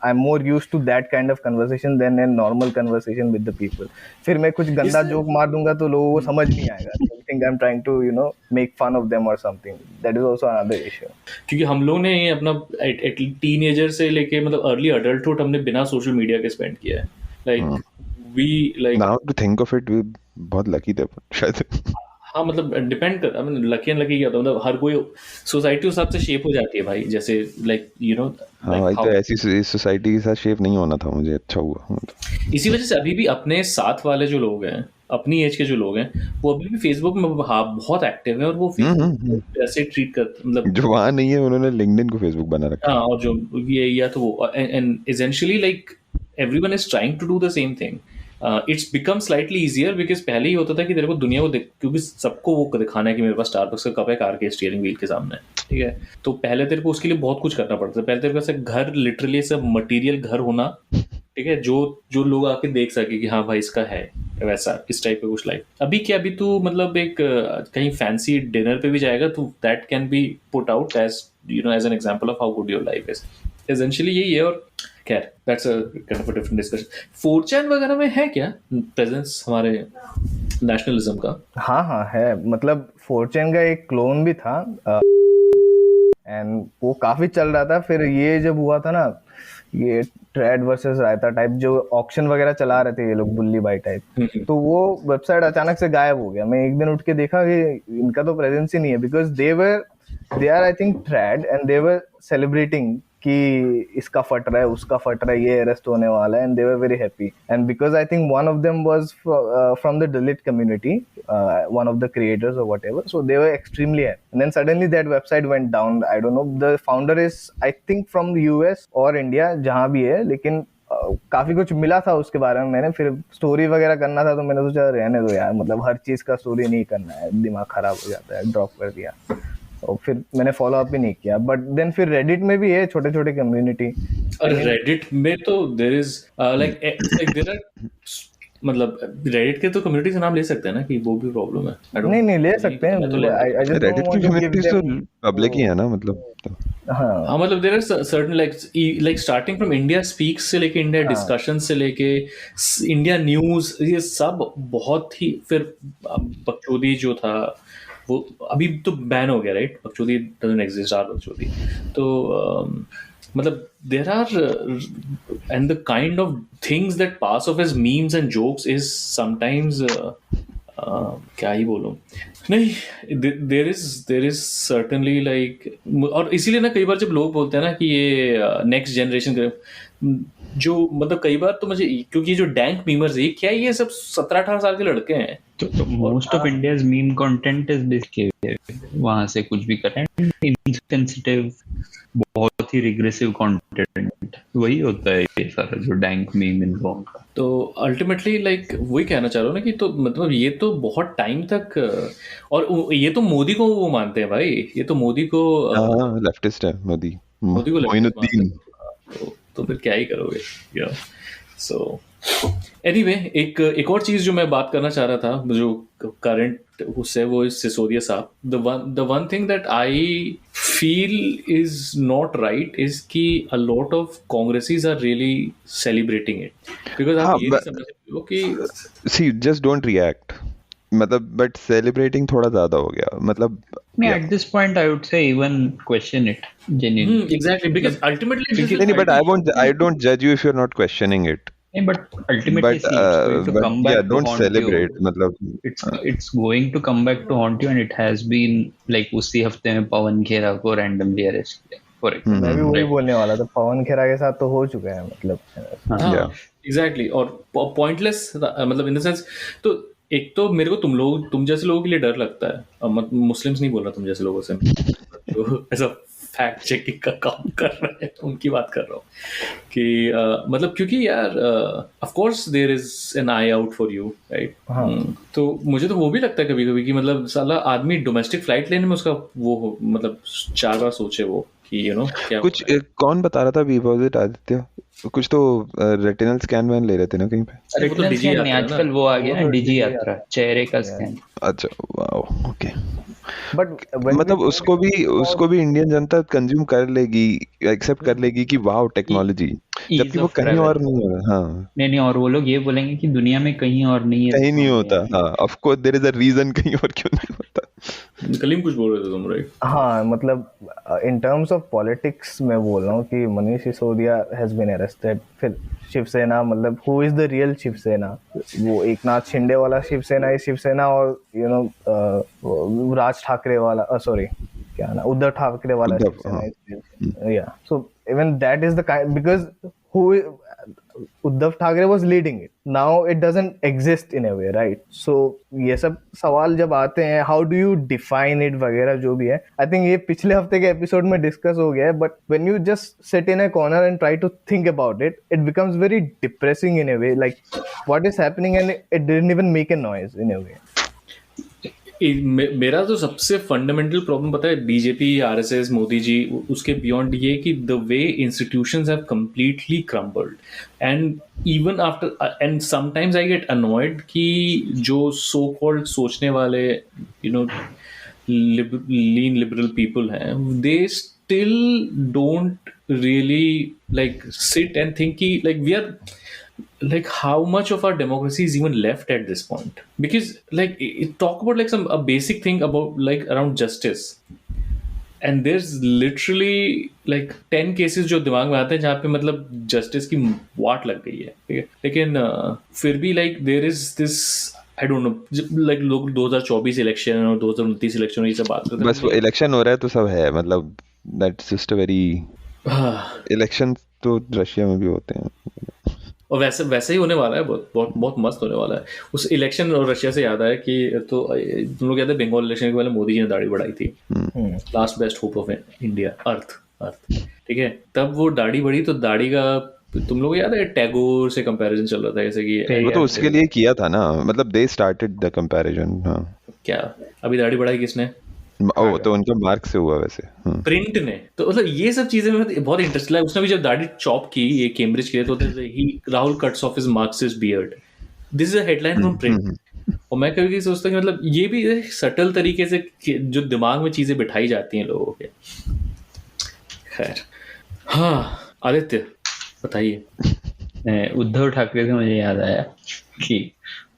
C: I am more used to that kind of conversation then a normal conversation with the people. फिर मैं कुछ गंदा जोक मार दूंगा तो लोगों को समझ नहीं आएगा, I think I am trying to make fun of them और something, that is also another issue.
A: क्योंकि हम लोग ने अपना टीनेजर से लेके मतलब अर्ली अडल्टहुड हमने बिना सोशल मीडिया के स्पेंड किया है, like we like now to think of it, we बहुत लकी थे शायद। हाँ मतलब डिपेंड कर, I mean lucky and lucky क्या होता है, मतलब हर कोई सोसाइटी उस हिसाब से शेप हो जाती है भाई, जैसे लाइक हाँ भाई, तो ऐसी सोसाइटी के साथ शेप नहीं होना था मुझे, अच्छा हुआ। इसी वजह से अभी भी अपने साथ वाले जो लोग हैं, अपनी एज के जो लोग हैं, वो अभी भी फेसबुक में बहुत एक्टिव है, और वो ऐसे ट्रीट करते, मतलब जो वहाँ नहीं है उन्होंने लिंक्डइन को फेसबुक बना रखा है। हाँ, और जो ये या तो वो and essentially like everyone is trying to do the same thing. It's become slightly easier because पहले ही होता था कि तेरे को दुनिया को क्योंकि सबको वो दिखाना है कि मेरे पास स्टारबक्स का कप है कार के स्टीयरिंग व्हील के सामने, ठीक है? तो पहले तेरे को उसके लिए बहुत कुछ करना पड़ता था। पहले तेरे को ऐसे घर, लिटरली सब मटेरियल घर होना, ठीक है, जो लोग आके देख सके कि हाँ भाई इसका है, वैसा इस टाइप का कुछ लाइफ। अभी क्या, अभी तू मतलब एक कहीं फैंसी डिनर पे भी जाएगा तो that can be put out as you know as an example of how good your life is. Essentially यही है। और खैर that's a kind of a different discussion. 4chan वगैरह में है क्या प्रेजेंस हमारे नेशनलिज्म का?
C: हाँ है, मतलब 4chan का एक क्लोन भी था एंड वो काफी चल रहा था। फिर ये जब हुआ था ना, ये ट्रेड वर्सेस रायता टाइप जो ऑक्शन वगैरह चला रहे थे ये लोग, बुल्ली बाई टाइप, तो वो वेबसाइट अचानक से गायब हो गया। मैं एक दिन उठ के देखा कि इनका तो प्रेजेंस ही नहीं है, because they are I think trade and they were celebrating कि इसका फट रहा है, उसका फट रहा है, ये अरेस्ट होने वाला है, and they were very happy. And because I think one of them was from the Dalit community, one of the creators or whatever, so they were extremely happy, and then suddenly that website went down. I don't know, the founder is I think from the US or India, जहाँ भी है, लेकिन काफी कुछ मिला था उसके बारे में। मैंने फिर स्टोरी वगैरह करना था तो मैंने सोचा रहने दो यार, मतलब हर चीज का स्टोरी नहीं करना है, दिमाग खराब हो जाता है, ड्रॉप कर दिया। और फिर मैंने फॉलो अप ही नहीं किया। बट देन फिर रेडिट में भी है छोटे छोटे कम्युनिटी।
A: और रेडिट में तो there is like there are, मतलब रेडिट के तो कम्युनिटी से नाम ले सकते हैं ना कि वो भी प्रॉब्लम है?
C: नहीं ले सकते हैं।
D: रेडिट की कम्युनिटी तो पब्लिक ही है ना, मतलब
A: हाँ मतलब there are certain like starting from India speaks से लेके इंडिया डिस्कशन से लेके इंडिया न्यूज, ये सब बहुत ही। फिर बकचोदी जो था वो अभी तो बैन हो गया, राइट? बकचोदी डजंट एग्जिस्ट, आर बकचोदी। तो मतलब there are and the kind of things that pass off as memes and jokes is sometimes क्या ही बोलूं, नहीं there is certainly like, और इसीलिए ना कई बार जब लोग बोलते हैं ना कि ये नेक्स्ट जनरेशन जो, मतलब कई बार तो मुझे, क्योंकि जो डैंक मीमर्स है क्या, ये सब 17-18 साल के लड़के हैं।
B: तो most of India's meme content is basically वहां से कुछ भी कर रहे हैं, इनसेंसिटिव, बहुत ही रिग्रेसिव कंटेंट, वही होता है ये सारा जो डैंक मीम इन लोगों का।
A: तो अल्टीमेटली लाइक वही कहना चाह रहा हूँ ना कि तो मतलब ये तो बहुत टाइम तक, और ये तो मोदी को वो मानते हैं भाई, ये तो मोदी को
D: लेफ्टिस्ट है मोदी
A: को
D: मोइनुद्दीन।
A: तो फिर क्या ही करोगे या। सो एनीवे, एक और चीज जो मैं बात करना चाह रहा था जो करंट उससे, वो इस सिसोदिया साहब, the one thing that I feel is not right is कि अ लॉट ऑफ कांग्रेसीज are really celebrating it, because आप ये नहीं समझ रहे हो कि
D: सी जस्ट डोंट रिएक्ट, मतलब बट सेलिब्रेटिंग थोड़ा ज्यादा हो गया, मतलब
B: at this point I would say even question it genuinely.
A: Exactly, because ultimately
D: but I don't judge you if you're not questioning it.
B: But ultimately see, it's going to come back to
D: don't
B: haunt
D: celebrate,
B: you.
D: मतलब
B: it's going to come back to haunt you, and it has been like उसी हफ्ते में पवन खेरा को randomly arrest किया, for example.
C: मैं भी वही बोलने वाला था, पवन खेरा के साथ तो हो चुका है, मतलब
A: एग्जैक्टली। और पॉइंटलेस, मतलब इन द सेंस, तो एक तो मेरे को तुम जैसे लोगों के लिए डर लगता है, मुस्लिम्स नहीं बोल रहा, तुम जैसे लोगों से जो ऐसा फैक्ट चेकिंग का काम कर रहे हैं उनकी बात कर रहा हूँ कि मतलब क्योंकि यार of course there is an eye out for you, right? तो मुझे तो वो भी लगता है कभी कभी कि मतलब साला आदमी डोमेस्टिक फ्लाइट लेने में उसका वो मतलब 4 बार सोचे वो कि यू नो क्या
D: कुछ कौन बता रहा था विपोजिट आदित्य, कुछ तो रेटिनल स्कैन वैन ले रहे थे ना कहीं पे।
A: अरे वो तो डिजी
B: आजकल वो आ गया ना, डिजी यात्रा, चेहरे का स्कैन।
D: अच्छा वाओ, ओके।
C: बट
D: मतलब उसको भी इंडियन जनता कंज्यूम कर लेगी, एक्सेप्ट कर लेगी कि वाओ टेक्नोलॉजी, जबकि वो कहीं और नहीं हो रहा। हाँ
B: नहीं, और वो लोग ये बोलेंगे कि दुनिया में कहीं और नहीं है,
D: कहीं नहीं होता। हाँ of course there is a reason कहीं और क्यों नहीं होता।
A: कलीम कुछ बोल रहे थे तुम, राइट?
C: हाँ मतलब इन टर्म्स ऑफ पॉलिटिक्स मैं बोल रहा हूँ कि Manish Sisodia has been arrested. फिर शिवसेना, मतलब who is the real Shiv Sena? वो एकनाथ शिंदे वाला शिवसेना है शिवसेना, और यू नो राज ठाकरे वाला, सॉरी क्या ना, उद्धव ठाकरे वाला शिवसेना। या so even that is the kind, because who Uddhav Thackeray was leading it. Now it doesn't exist in a way, right? So ये सब सवाल जब आते हैं, how do you define it वगैरह जो भी है, I think ये पिछले हफ्ते के एपिसोड में डिस्कस हो गया है, but when you just sit in a corner and try to think about it, it becomes very depressing in a way, like what is happening, and it didn't even make a noise in a way.
A: मेरा तो सबसे fundamental problem पता है BJP, RSS, Modi ji, उसके beyond ये कि the way institutions have completely crumbled and even after and sometimes I get annoyed कि जो सो कॉल्ड सोचने वाले लीन लिबरल पीपल हैं, they still don't really like sit and think ki, like we are like how much of our democracy is even left at this point, because like talk about like a basic thing about like around justice and there's literally like 10 cases जो दिमाग में आते हैं जहाँ पे मतलब justice की वाट लग गई है, ठीक है, लेकिन फिर भी like there is this I don't know, like लोग 2024 इलेक्शन और 2029 इलेक्शन ये सब बात करते हैं,
D: बस इलेक्शन हो रहा है तो सब है, मतलब that's just a very election तो रशिया में भी होते हैं
A: और वैसे ही होने वाला है, बहुत मस्त होने वाला है। उस इलेक्शन और रशिया से याद आया कि तो तुम लोग कहते हैं बंगाल इलेक्शन के पहले मोदी जी ने दाढ़ी बढ़ाई थी, last best hope of India, earth, ठीक है, तब वो दाढ़ी बढ़ी तो दाढ़ी का तुम लोग याद है टैगोर से कंपैरिजन चल रहा था जैसे कि
D: वो तो उसके लिए किया था ना, मतलब दे स्टार्टेड द कंपैरिजन। हाँ
A: क्या अभी दाढ़ी बढ़ाई किसने?
D: ओ तो उनका मार्क से हुआ वैसे,
A: प्रिंट ने, तो मतलब ये सब चीजें में बहुत इंटरेस्ट लगा। उसने भी जब दाढ़ी चॉप की ये कैम्ब्रिज के लिए तो ही Rahul cuts off his Marxist beard, this is a headline from Print. और मैं कभी सोचता कि मतलब ये भी सटल तरीके से जो दिमाग में चीजें बिठाई जाती हैं लोगों के। खैर हाँ आदित्य बताइए।
B: उद्धव ठाकरे से मुझे याद आया कि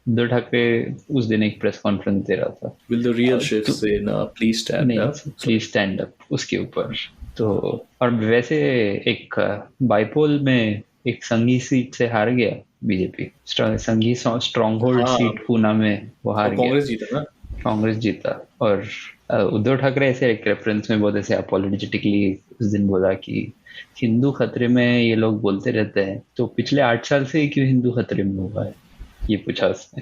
B: उद्धव ठाकरे उस दिन एक प्रेस कॉन्फ्रेंस दे रहा था,
A: Will the real shift say no, please stand up?
B: Please stand up, उसके ऊपर तो। और वैसे एक बाइपोल में एक संघी सीट से हार गया बीजेपी, संघी स्ट्रॉन्ग होल्ड सीट पूना में वो हार गया,
A: कांग्रेस जीता ना,
B: कांग्रेस जीता। और उद्धव ठाकरे ऐसे एक रेफरेंस में बहुत ऐसे अपोलोजेटिकली उस दिन बोला कि हिंदू खतरे में ये लोग बोलते रहते हैं, तो पिछले 8 साल से क्यों हिंदू खतरे में हुआ है, ये पूछा उसने,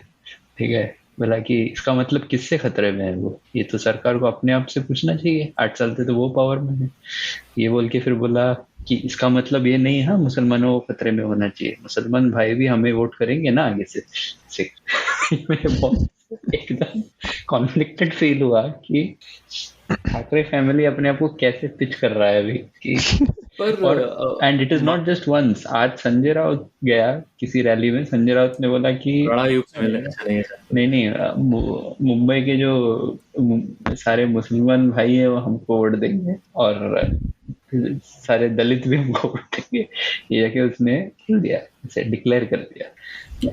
B: ठीक है। बोला कि इसका मतलब किससे खतरे में है वो, ये तो सरकार को अपने आप से पूछना चाहिए, 8 साल से तो वो पावर में है। ये बोल के फिर बोला कि इसका मतलब ये नहीं है मुसलमानों को खतरे में होना चाहिए, मुसलमान भाई भी हमें वोट करेंगे ना आगे से। मुझे बहुत एकदम कॉन्फ्लिक्टेड फील हुआ कि ठाकरे फैमिली अपने आप को कैसे पिच कर रहा है अभी कि पर and it is not just once. आज संजय राउत गया किसी रैली में, संजय राउत ने बोला कि नहीं मुंबई के जो सारे मुसलमान भाई है वो हमको वोट देंगे और सारे दलित भी हमको वोट देंगे, ये जाके उसने बोल दिया, ऐसे डिक्लेयर कर दिया।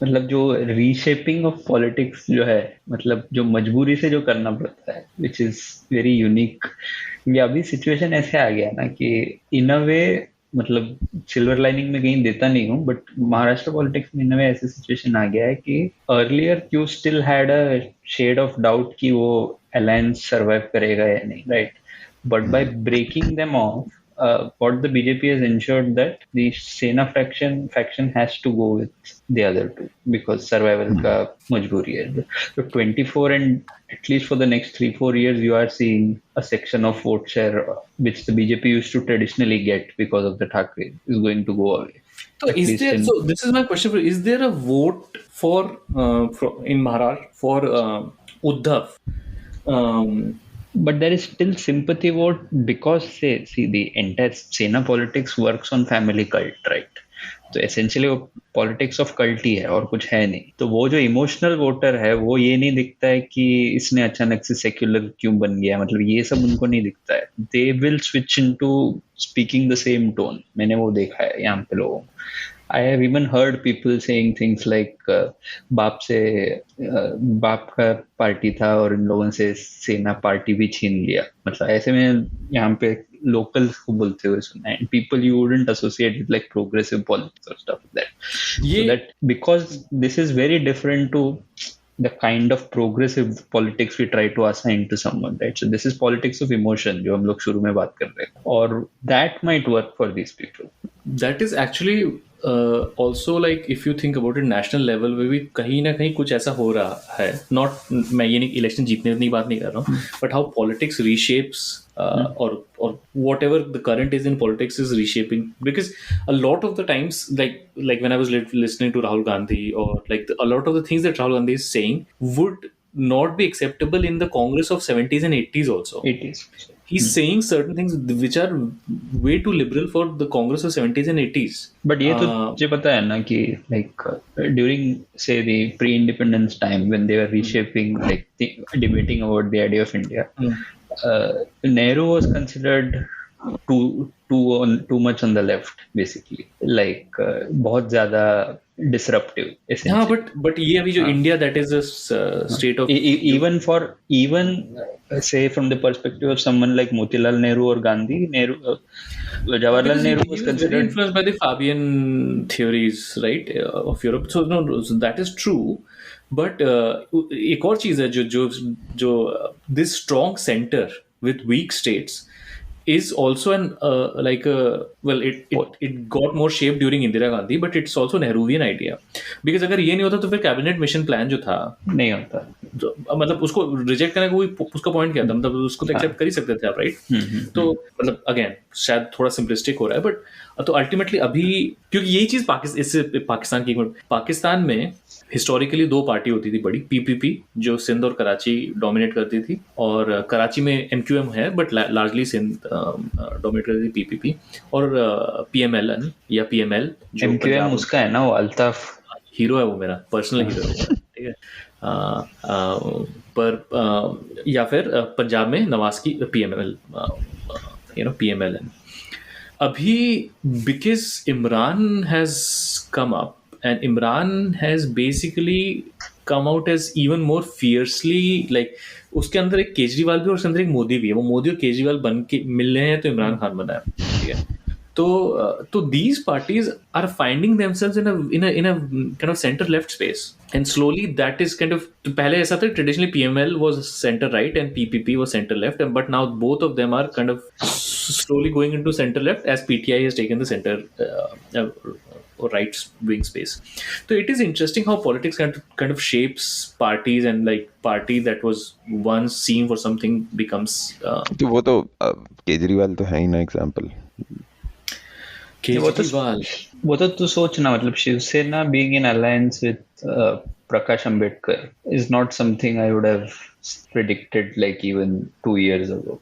B: मतलब जो रीशेपिंग ऑफ पॉलिटिक्स जो है, मतलब जो मजबूरी से जो करना पड़ता है, विच इज वेरी यूनिक। ये अभी सिचुएशन ऐसे आ गया ना कि इन अ वे, मतलब सिल्वर लाइनिंग में कहीं देता नहीं हूँ, बट महाराष्ट्र पॉलिटिक्स में इन अ वे ऐसे सिचुएशन आ गया है कि earlier you still had a shade of doubt कि वो अलायंस सर्वाइव करेगा या नहीं, राइट? But by breaking them off, what the BJP has ensured that the Sena faction has to go with the other two because survival का मजबूरी है। So 24 and at least for the next 3-4 years you are seeing a section of vote share which the BJP used to traditionally get because of the Thakre is going to go away.
A: So so this is my question for you. Is there a vote for in Maharashtra for Uddhav?
B: But there is still sympathy vote because see the entire Sena politics works on family cult, right? तो essentially वो politics of cult ही है और कुछ है नहीं। तो वो जो इमोशनल वोटर है वो ये नहीं दिखता है कि इसने अचानक से सेक्युलर क्यों बन गया, मतलब ये सब उनको नहीं दिखता है। They will switch into speaking the same tone। मैंने वो देखा है यहाँ पे लोगों। I have even heard people saying things like बाप का पार्टी था और इन लोगों से सेना पार्टी भी छीन लिया, मतलब ऐसे में यहाँ पे लोकल्स को बोलते हुए सुना है। People you wouldn't associate with like progressive politics or stuff like that. So that because this is very different to the kind of progressive politics we try to assign to someone, right? So this is politics of emotion जो हम लोग शुरू में बात कर रहे हैं, और that might work for these people.
A: That is actually also like if you think about it national level में भी कहीं ना कहीं कुछ ऐसा हो रहा है। Not मैं ये नहीं इलेक्शन जीतने की बात नहीं कर रहा हूँ, but how politics reshapes or whatever the current is in politics is reshaping, because a lot of the times like when I was listening to Rahul Gandhi or like a lot of the things that Rahul Gandhi is saying would not be acceptable in the Congress of 70s and 80s also.
B: 80s.
A: He's saying certain things which are way too liberal for the Congress of 70s and 80s.
B: But ये तो मुझे पता है ना कि like during say the pre-independence time when they were reshaping like debating about the idea of India, Nehru was considered too much on the left basically, like बहुत ज़्यादा disruptive.
A: हाँ, but ये अभी जो India that is a state of
B: even say from the perspective of someone like Motilal Nehru or Gandhi, Jawaharlal Nehru was considered
A: very influenced by the Fabian theories, right, of Europe. So no, so that is true. But एक और चीज है जो this strong center with weak states is also an it got more shape during Indira Gandhi, but it's also Nehruvian idea. Because अगर ये नहीं होता तो फिर कैबिनेट मिशन प्लान जो था
B: नहीं होता,
A: मतलब उसको रिजेक्ट करने का उसका पॉइंट क्या था, मतलब उसको तो एक्सेप्ट कर ही सकते थे आप, राइट? तो मतलब अगेन शायद थोड़ा सिंपलिस्टिक हो रहा है, बट तो अल्टीमेटली अभी क्योंकि यही चीज पाकिस्तान में हिस्टोरिकली दो पार्टी होती थी बड़ी, पीपीपी जो सिंध और कराची डोमिनेट करती थी, और कराची में एमक्यूएम है बट लार्जली सिंध डोमिनेट करती थी, पीपीपी, और पीएमएल या पीएमएल जो
B: एमक्यूएम उसका है ना, वो अल्ताफ
A: हीरो है, वो मेरा पर्सनल हीरो है, ठीक है। पर या फिर पंजाब में नवाज की पीएमएल, पीएमएलएन। अभी because Imran has come up and Imran has basically come out as even more fiercely, like उसके अंदर एक केजरीवाल भी और उसके अंदर एक मोदी भी है, वो मोदी और केजरीवाल बन के मिल रहे हैं तो इमरान खान बना है, ठीक है। तो these parties are finding themselves in a kind of center left space, and slowly that is kind of, पहले ऐसा था traditionally PML was center right and PPP was center left, but now both of them are kind of slowly going into center left as PTI has taken the center or right wing space. So it is interesting how politics kind of shapes parties, and like party that was once seen for something becomes
D: तो वो तो केजरीवाल तो है ही ना example.
A: Kejriwal
B: वो तो तू सोच ना, मतलब Shiv Sena being in alliance with Prakash Ambedkar is not something I would have predicted like even 2 years ago.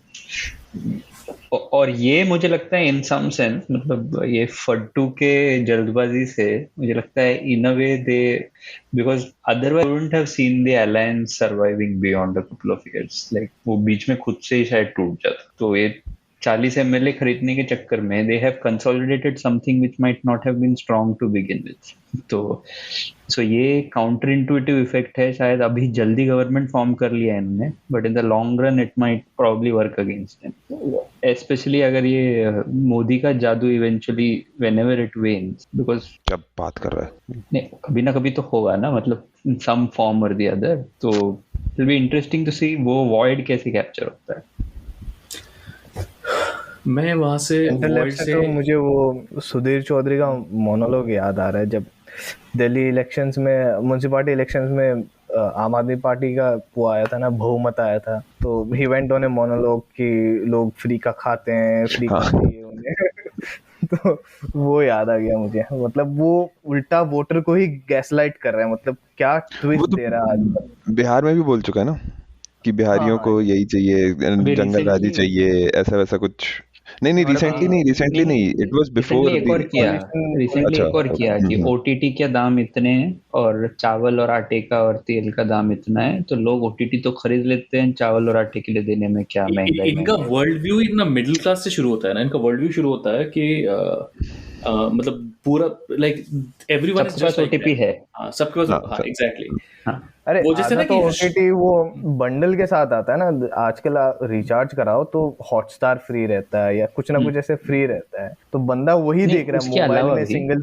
B: और ये मुझे लगता है इन सम सेंस, मतलब ये फट्टू के जल्दबाजी से मुझे लगता है in a way they, because otherwise wouldn't have seen the alliance surviving beyond a couple of years, like वो बीच में खुद से ही शायद टूट जाता। तो ये 40 MLA खरीदने के चक्कर में they have consolidated something which might not have been strong to begin with. तो सो ये काउंटर इंटुइटिव इफेक्ट है, शायद अभी जल्दी गवर्नमेंट फॉर्म कर लिया है इन्होंने, but in the long run it might probably work against them, specially अगर ये मोदी का जादू eventually whenever it veins, because
D: क्या बात कर रहा है,
B: नहीं कभी ना कभी तो होगा ना, मतलब इन सम फॉर्म और द अदर। तो it will be interesting to see वो वॉइड कैसे कैप्चर होता है।
A: मैं वहां से
C: तो मुझे वो सुधीर चौधरी का मोनोलॉग याद आ रहा है, जब दिल्ली इलेक्शंस में, म्युनिसिपैलिटी इलेक्शंस में आम आदमी पार्टी का वो आया था ना, बहुमत आया था, तो ही वेंट ऑन ए मोनोलॉग कि लोग फ्री का खाते हैं, फ्री का चाहिए उन्हें। तो वो याद आ गया मुझे, मतलब वो उल्टा वोटर को ही गैसलाइट कर रहा है, मतलब क्या ट्विस्ट दे रहा है आज।
D: बिहार में भी बोल चुका है ना कि बिहारियों को यही चाहिए, जंगल राजी चाहिए, ऐसा वैसा कुछ। नहीं रिसेंटली नहीं, इट वाज बिफोर।
B: रिसेंटली एक और किया कि ओटीटी के दाम इतने हैं और चावल और आटे का और तेल का दाम इतना है, तो लोग ओटीटी तो खरीद लेते हैं, चावल और आटे के लिए देने में क्या महंगाई।
A: इनका वर्ल्ड व्यू इतना मिडिल क्लास से शुरू होता है ना, इनका वर्ल्ड व्यू शुरू होता है कि मतलब पूरा like everyone is just
B: OTP है,
A: सबके पास, एग्जैक्टली।
C: अरे
A: वो जैसे ना
C: तो ओटीटी वो बंडल के साथ आता है ना, आजकल रिचार्ज कराओ तो हॉटस्टार फ्री रहता है या कुछ ना कुछ ऐसे फ्री रहता है, तो बंदा वही देख रहा है मोबाइल में सिंगल।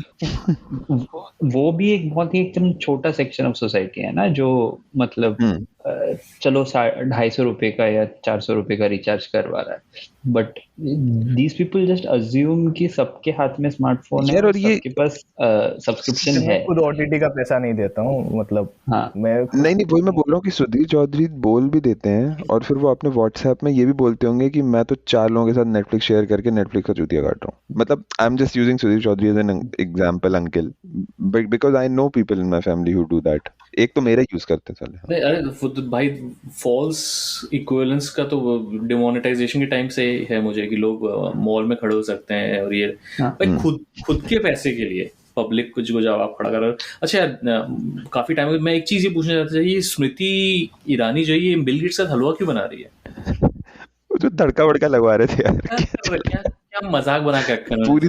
B: वो भी एक बहुत ही एकदम छोटा सेक्शन ऑफ सोसाइटी है ना, जो मतलब चलो 250 रुपए का या 400 रुपए का रिचार्ज करवा रहा है, but these people just assume कि सबके हाथ में स्मार्टफोन है और सबके पास सब्सक्रिप्शन है।
C: खुद ओटीटी का पैसा नहीं देता हूँ, मतलब मैं
D: नहीं वही मैं बोल रहा हूँ कि सुधीर चौधरी बोल भी देते हैं और फिर वो अपने व्हाट्सएप में ये भी बोलते होंगे कि मैं तो 4 लोगों के साथ नेटफ्लिक्स शेयर करके नेटफ्लिक्स का चूतिया काट रहा हूँ। मतलब I am just using Sudhir Chaudhary as an example uncle, because I know people in my family who do that. एक तो मेरा यूज करते हैं साले।
A: नहीं अरे भाई फॉल्स इक्विवेलेंस का तो डिमोनेटाइजेशन के टाइम से है मुझे कि लोग मॉल में खड़े हो सकते हैं और ये भाई खुद के पैसे के लिए पब्लिक कुछ को जवाब खड़ा कर। अच्छा यार काफी टाइम मैं एक चीज ये पूछना चाहता था, ये स्मृति ईरानी जो है ये बिल गेट्स का हलवा क्यों बना रही है?
D: जो तड़का वड़का लगवा रहे थे यार,
A: क्या मजाक बना के रखा है
D: पूरी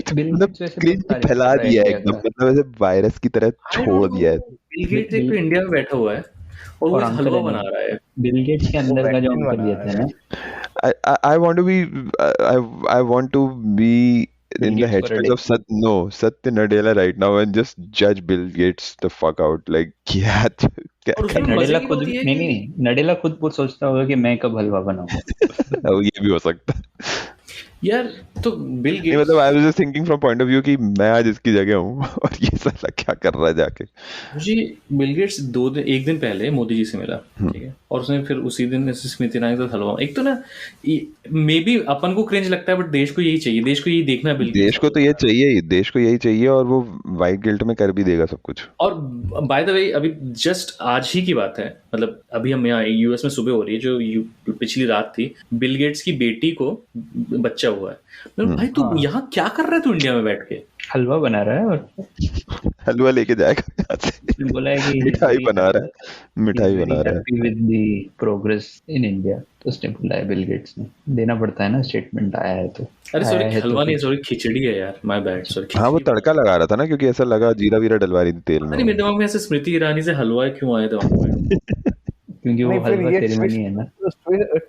D: क्रिंज फैला दिया है एकदम, मतलब ऐसे वायरस की तरह छोड़ दिया है।
A: बिल गेट्स एक तो इंडिया में बैठा हुआ है और वो हलवा बना रहा है।
B: बिल गेट्स के अंदर का जो अंकल ये थे ना,
D: I want to be in the headspace of Satya Nadella right now and just judge Bill Gates the fuck out. Like क्या
B: नडेला खुद नहीं नडेला खुद सोचता होगा कि मैं कब हलवा बनाऊं।
D: ये भी हो सकता है
A: यार। तो बिल गेट्स
D: मतलब I was just thinking from point of view कि मैं आज इसकी जगह हूँ और ये साला क्या कर रहा है जाके।
A: मुझे बिल गेट्स एक दिन पहले मोदी जी से मिला, ठीक है, और उसने फिर उसी दिन स्मृति ईरानी का हलवा। एक तो ना मे बी अपन को क्रिंज लगता है बट देश को यही चाहिए, देश को यही देखना बिल गेट्स।
D: देश को तो ये चाहिए ही, देश को यही चाहिए और वो वाइट गिल्ट में कर भी देगा सब कुछ।
A: और बाय द वे अभी जस्ट आज ही की बात है, मतलब अभी हम यहाँ यूएस में सुबह हो रही है, जो पिछली रात थी, बिल गेट्स की बेटी को बच्चा हुआ है। भाई तू यहाँ क्या कर रहा है, तू इंडिया में बैठ के
B: हलवा बना रहा है और
D: हलवा लेके जाएगा यहाँ से,
B: बोला है कि
D: मिठाई बना रहा है, मिठाई बना रहा है
B: with the progress in India. तो उसने बोला है बिल गेट्स ने, देना पड़ता है ना, स्टेटमेंट आया है तो।
A: अरे सॉरी हलवा नहीं, सॉरी खिचड़ी है यार, माय बैड, सॉरी।
D: हाँ वो तड़का लगा रहा था ना, क्योंकि ऐसा लगा जीरा वीरा डलवा रही थी तेल में।
A: अरे मेरे दिमाग में ऐसे स्मृति ईरानी से हलवा क्यों आया था?
B: क्योंकि वो हलवा सेरेमनी है ना।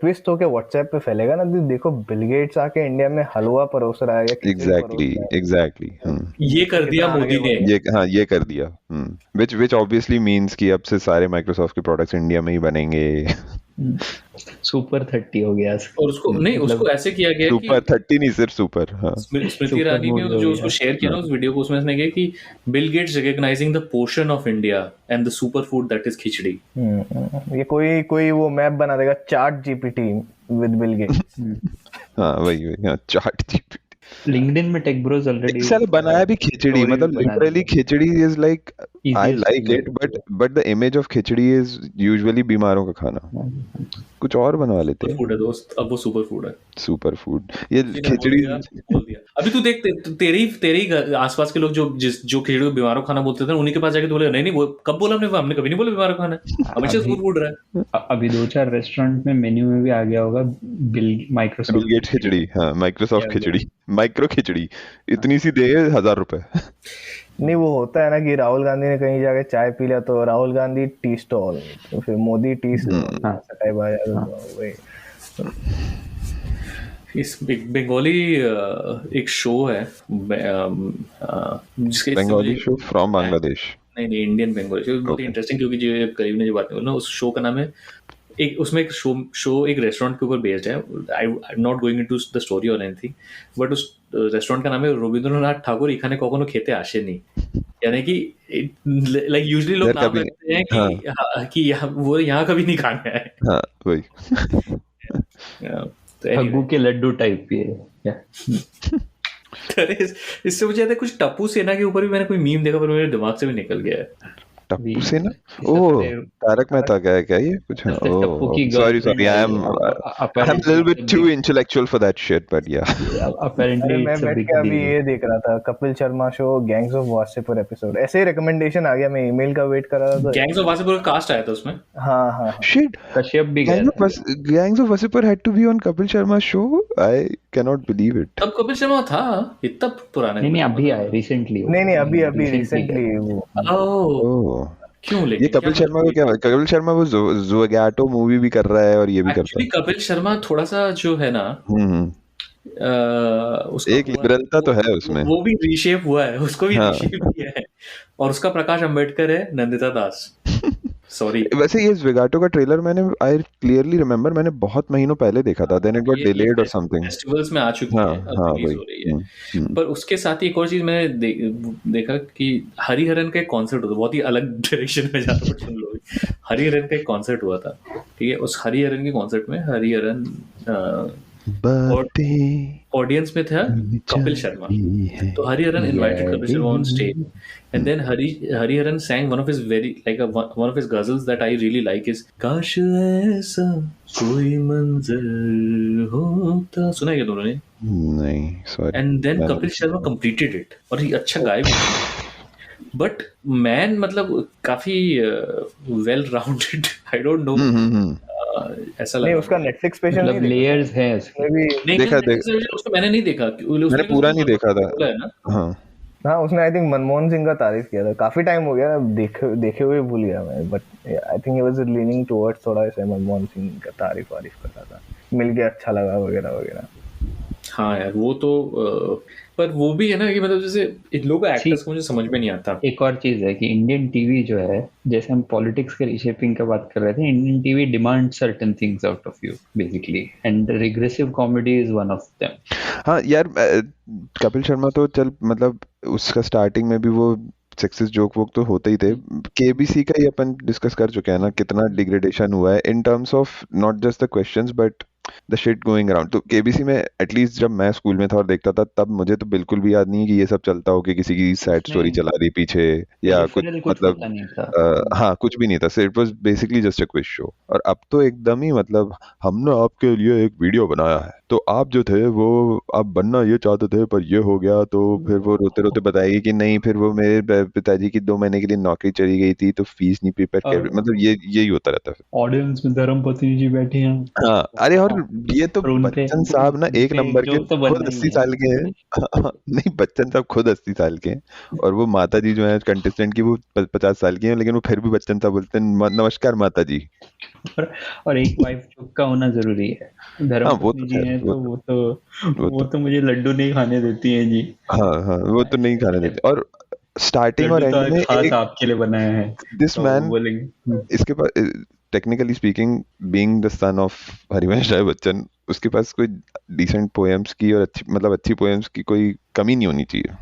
C: ट्विस्ट होके व्हाट्सएप पे फैलेगा ना, देखो बिल गेट्स आके इंडिया में हलवा परोस रहा है।
D: एग्जैक्टली
A: ये कर दिया मोदी ने,
D: ये कर दिया, which obviously means कि अब से सारे माइक्रोसॉफ्ट के प्रोडक्ट्स इंडिया में ही बनेंगे।
B: सुपर 30 हो गया
A: और उसको नहीं, उसको ऐसे किया गया कि
D: सुपर 30 नहीं, सिर्फ सुपर। हाँ
A: स्मृति ईरानी ने जो उसको शेयर किया ना उस वीडियो को, उसमें उसने कहा कि Bill Gates recognizing the portion of India and the super food that is khichdi.
C: ये कोई वो मैप बना देगा, chat GPT with Bill Gates.
D: हाँ वही चार्ट जीपीटी।
B: लिंक्डइन में टेक ब्रोज ऑलरेडी
D: साला बनाया भी खिचड़ी, मतलब literally khichdi is like I like it, but the image of khichdi is usually बीमारों का खाना। कुछ और बनवा लेते हैं।
A: फूड है दोस्त, अब वो सुपर फूड है।
D: सुपर फूड ये खिचड़ी
A: बोल दिया। अभी तू देख तेरे ही आसपास के लोग जो खिचड़ी को बीमारों खाना बोलते थे, उन्हीं के पास जाके बोले नहीं वो कब बोला हमने कभी नहीं बोला बीमारों खाना, हमेशा सुपर फूड रहा है।
B: अभी 2-4 रेस्टोरेंट में मेन्यू में भी आ गया होगा माइक्रोसॉफ्ट
D: बिल गेट्स खिचड़ी। हाँ माइक्रोसॉफ्ट खिचड़ी, माइक्रो खिचड़ी, इतनी सी दे 1000 रुपए।
C: नहीं वो होता है ना कि राहुल गांधी ने कहीं जाके चाय पी लिया तो राहुल गांधी टी स्टॉल, तो फिर मोदी टी स्टॉल।
A: इस बंगाली एक शो है जिसके
D: बंगाली शो फ्रॉम बांग्लादेश,
A: नहीं इंडियन बंगाली शो, बहुत इंटरेस्टिंग, क्योंकि जो करीब ने जो बात बोला ना, उस शो का नाम है उसमें एक शो एक रेस्टोरेंट के ऊपर बेस्ड है। I am not going into the story और एनीथिंग, बट उस रेस्टोरेंट का नाम है रविंद्रनाथ ठाकुर इखाने कखनो खेते आशे नहीं। यानी कि लाइक यूजुअली लोग नाम रखते हैं कि वो यहाँ कभी नहीं खाना है।
D: हाँ वही
B: खग्गू के लड्डू टाइप ही है।
A: इससे मुझे याद है कुछ टप्पू सेना के ऊपर भी मैंने कोई मीम देखा, पर मेरे दिमाग से भी निकल गया है।
D: टप्पू सेना, ओह तारक मेहता का है क्या ये कुछ? Sorry I am a little bit too intellectual for that shit, but yeah.
B: Apparently
C: मैं बैठ के अभी ये देख रहा था Kapil Sharma show gangs of Wasseypur episode, ऐसे ही रिकमेंडेशन आ गया, मैं ईमेल का वेट कर रहा था।
A: गैंग्स ऑफ वासेपुर का कास्ट आया था उसमें।
C: हाँ
D: shit,
B: कश्यप भी गया।
D: Gangs of Wasseypur had to be on Kapil Sharma show, I cannot believe it.
A: तब कपिल शर्मा था इतना पुराना?
B: नहीं अभी आया रिसेंटली।
C: नहीं अभी रिसेंटली वो।
A: क्यों?
D: ये कपिल शर्मा को क्या, कपिल शर्मा वो ज़ोगैटो मूवी भी कर रहा है और ये भी करता है।
A: कपिल शर्मा थोड़ा सा जो है ना,
D: एक लिबरलता तो है उसमें,
A: वो भी रीशेप हुआ है, उसको भी रीशेप किया है। और उसका प्रकाश अंबेडकर है नंदिता दास। सॉरी
D: वैसे ये ज़ोगैटो का ट्रेलर मैंने आई क्लियरली रिमेम्बर मैंने बहुत महीनों पहले देखा था, देन इट गॉट डिलेड और समथिंग।
A: फेस्टिवल्स में आ चुकी है, रिलीज हो रही है। पर उसके साथ ही एक और चीज मैंने देखा कि हरिहरन का एक कॉन्सर्ट होता, बहुत ही अलग डायरेक्शन में जाता है सुन लो। हरिहरन का एक कॉन्सर्ट हुआ था, ठीक है, उस हरिहरन के कॉन्सर्ट में हरिहरन ऑडियंस में था कपिल शर्मा, तो Hariharan invited Kapil Sharma on stage, and then Hariharan sang one of his one of his ghazals that I really like is काश ऐसा कोई मंजर होता, सुना है क्या दोनों ने?
D: नहीं, sorry.
A: And then Kapil Sharma completed it, और ये अच्छा गाय भी, बट मैन मतलब काफी well rounded, I don't know, ऐसा लगा।
C: नहीं, उसका नेटफ्लिक्स स्पेशल
B: मतलब
C: नहीं
B: लेयर्स है
A: नहीं,
D: देखा
A: उसको मैंने नहीं देखा,
D: मैंने पूरा नहीं देखा था। हाँ
C: हाँ, उसने आई थिंक मनमोहन सिंह का तारीफ किया था, काफी टाइम हो गया देखे हुए भूल गया मैं, but I think he was leaning towards थोड़ा ऐसे मनमोहन सिंह का तारीफ कर रहा था, मिल गया अच्छा लगा वगैरह वगैरह।
A: हाँ यार, वो तो पर वो भी है ना कि मतलब जैसे इन लोगों का एक्टर्स को मुझे समझ में नहीं आता।
B: एक और चीज है कि इंडियन टीवी जो है, जैसे हम पॉलिटिक्स के रिशेपिंग का बात कर रहे थे, Indian TV demand certain things out of you basically, and regressive comedy is one of them.
D: हाँ यार, कपिल शर्मा तो चल मतलब उसका स्टार्टिंग में भी वो सेक्सिस्ट जोक वोक तो होते ही थे। केबीसी का ही अपन डिस्कस कर चुके हैं ना, कितना डिग्रेडेशन हुआ है in terms of not just the questions but the shit going around. तो केबीसी में एटलीस्ट जब मैं स्कूल में था और देखता था, तब मुझे तो बिल्कुल भी याद नहीं है कि ये सब चलता हो कि किसी की सैड स्टोरी चला दी पीछे या कुछ, मतलब हाँ कुछ भी नहीं था। It was basically just a quiz show. और अब तो एकदम ही मतलब हमने आपके लिए एक वीडियो बनाया है, तो आप जो थे वो आप बनना ये चाहते थे पर ये हो गया, तो फिर वो रोते रोते बताएगी कि नहीं, फिर वो मेरे पिताजी की 2 महीने के लिए नौकरी चली गई थी तो फीस नहीं पे कर, मतलब यही होता रहता है।
B: ऑडियंस में धर्मपत्नी जी बैठी हैं।
D: हाँ, अरे और ये तो बच्चन साहब ना एक नंबर के, खुद 80 साल के हैं। नहीं, बच्चन साहब खुद 80 साल के हैं, और वो माता जी जो है कंटेस्टेंट की वो 50 साल की हैं, लेकिन वो फिर भी बच्चन साहब बोलते हैं नमस्कार माता जी।
B: और एक वाइफ का होना जरूरी है। धर्मपत्नी जी हैं तो वो तो मुझे लड्डू नहीं खाने देती हैं जी।
D: हाँ, वो तो नहीं खाने देती। और स्टार्टिंग और एंड में
B: खास आपके लिए बनाया है
D: दिस मैन, इसके पास technically speaking being the son of Harivansh Rai Bachchan, उसके पास कोई डिसेंट पोएम्स की और अच्छी पोएम्स की कोई कमी नहीं होनी चाहिए,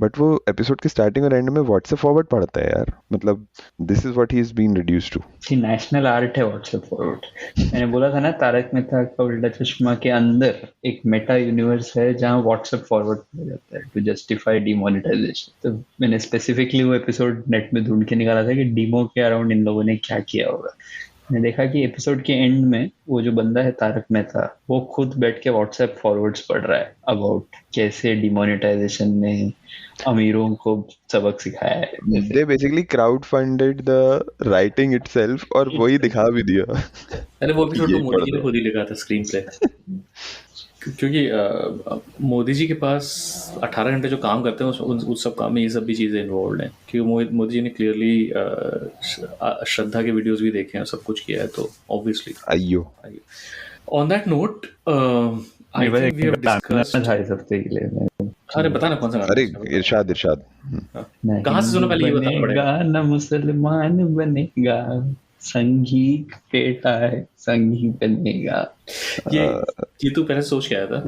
D: बट वो एपिसोड के स्टार्टिंग और एंड में व्हाट्सएप फॉरवर्ड पढ़ता है यार। मतलब this is what he is been reduced to.
B: National art है व्हाट्सएप फॉरवर्ड। मैंने बोला था ना, तारक मेहता का उल्टा चश्मा के अंदर एक मेटा यूनिवर्स है जहां व्हाट्सएप फॉरवर्ड किया जाता है टू जस्टिफाई डिमोनेटाइजेशन। तो मैंने स्पेसिफिकली वो एपिसोड नेट में ढूंढ के निकाला था कि डीमो के अराउंड इन लोगों ने क्या किया होगा। मैंने देखा कि एपिसोड के एंड में वो जो बंदा है तारक मेहता, वो खुद बैठ के व्हाट्सएप फॉरवर्ड्स पढ़ रहा है अबाउट कैसे डिमोनेटाइजेशन ने अमीरों को सबक सिखाया है।
D: They basically crowdfunded the writing itself और वही दिखा भी दिया।
A: अरे वो एपिसोड तो मोदी जी ने खुद ही लिखा था स्क्रीन प्ले, क्योंकि मोदी जी के पास 18 घंटे जो काम करते हैं उस सब काम में ये सब भी चीज़ें इन्वॉल्व हैं, क्योंकि मोदी जी ने क्लियरली श्रद्धा के वीडियोस भी देखे हैं, सब कुछ किया है, तो ऑब्वियसली
D: आइयो।
A: On that note I think we have discussed. अरे बताना कौन सा गाना?
D: अरे इरशाद
A: कहाँ से सुना, पहले ये बताना पड़ेगा
B: ना। मुसलमान बनेगा, संघी बेटा है, संघी बनेगा।
A: ये तू पहले सोच के आया था?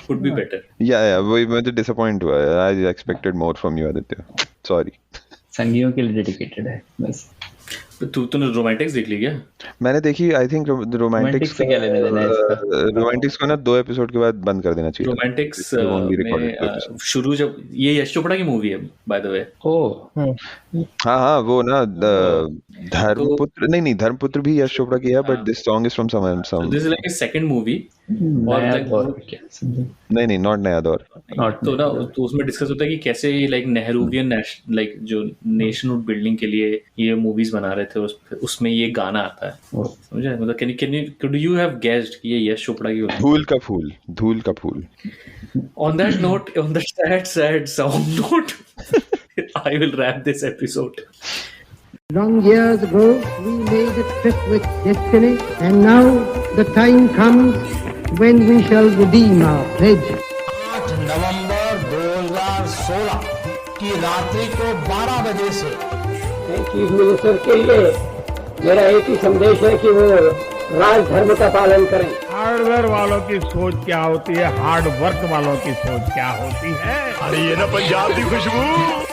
A: Would be better.
D: Yeah, वही मैं तो डिसअपॉइंट हुआ। I expected more from you, Aditya. Sorry.
B: संघियों के लिए डेडिकेटेड है बस।
A: तूने रोमांटिक्स देख ली क्या?
D: मैंने देखी। आई थिंक रोमांटिक्स
B: से क्या लेने देना है इसका?
D: रोमांटिक्स को ना 2 एपिसोड के बाद बंद कर देना चाहिए।
A: रोमांटिक्स में शुरू जब ये यश चोपड़ा की मूवी है बाय द वे।
D: हाँ वो ना धर्मपुत्र, नहीं धर्मपुत्र भी यश चोपड़ा की है, but this song is from some
A: this is like a second movie.
D: नहीं नॉट नया दौर।
A: तो ना तो उसमें डिस्कस होता है कि कैसे लाइक नेहरूवियन लाइक जो नेशनहुड बिल्डिंग के लिए ये मूवीज बना रहे थे, उसमें ये गाना आता है, समझे? मतलब कैन यू हैव गेस्ड कि ये यश चोपड़ा की
D: धूल का फूल।
A: On that note, on that sad sound note, I will wrap this episode.
E: Long years ago, we made a trip with destiny, and now the time comes when we shall redeem our pledge.
F: 8 नवंबर 2016 की रात्रि को 12 बजे से
G: chief minister के लिए मेरा एक ही संदेश है कि वो राज धर्म का पालन करें।
H: हार्डवेयर वालों की सोच क्या होती है, हार्ड वर्क वालों की सोच क्या होती है।
J: अरे ये ना पंजाब की खुशबू।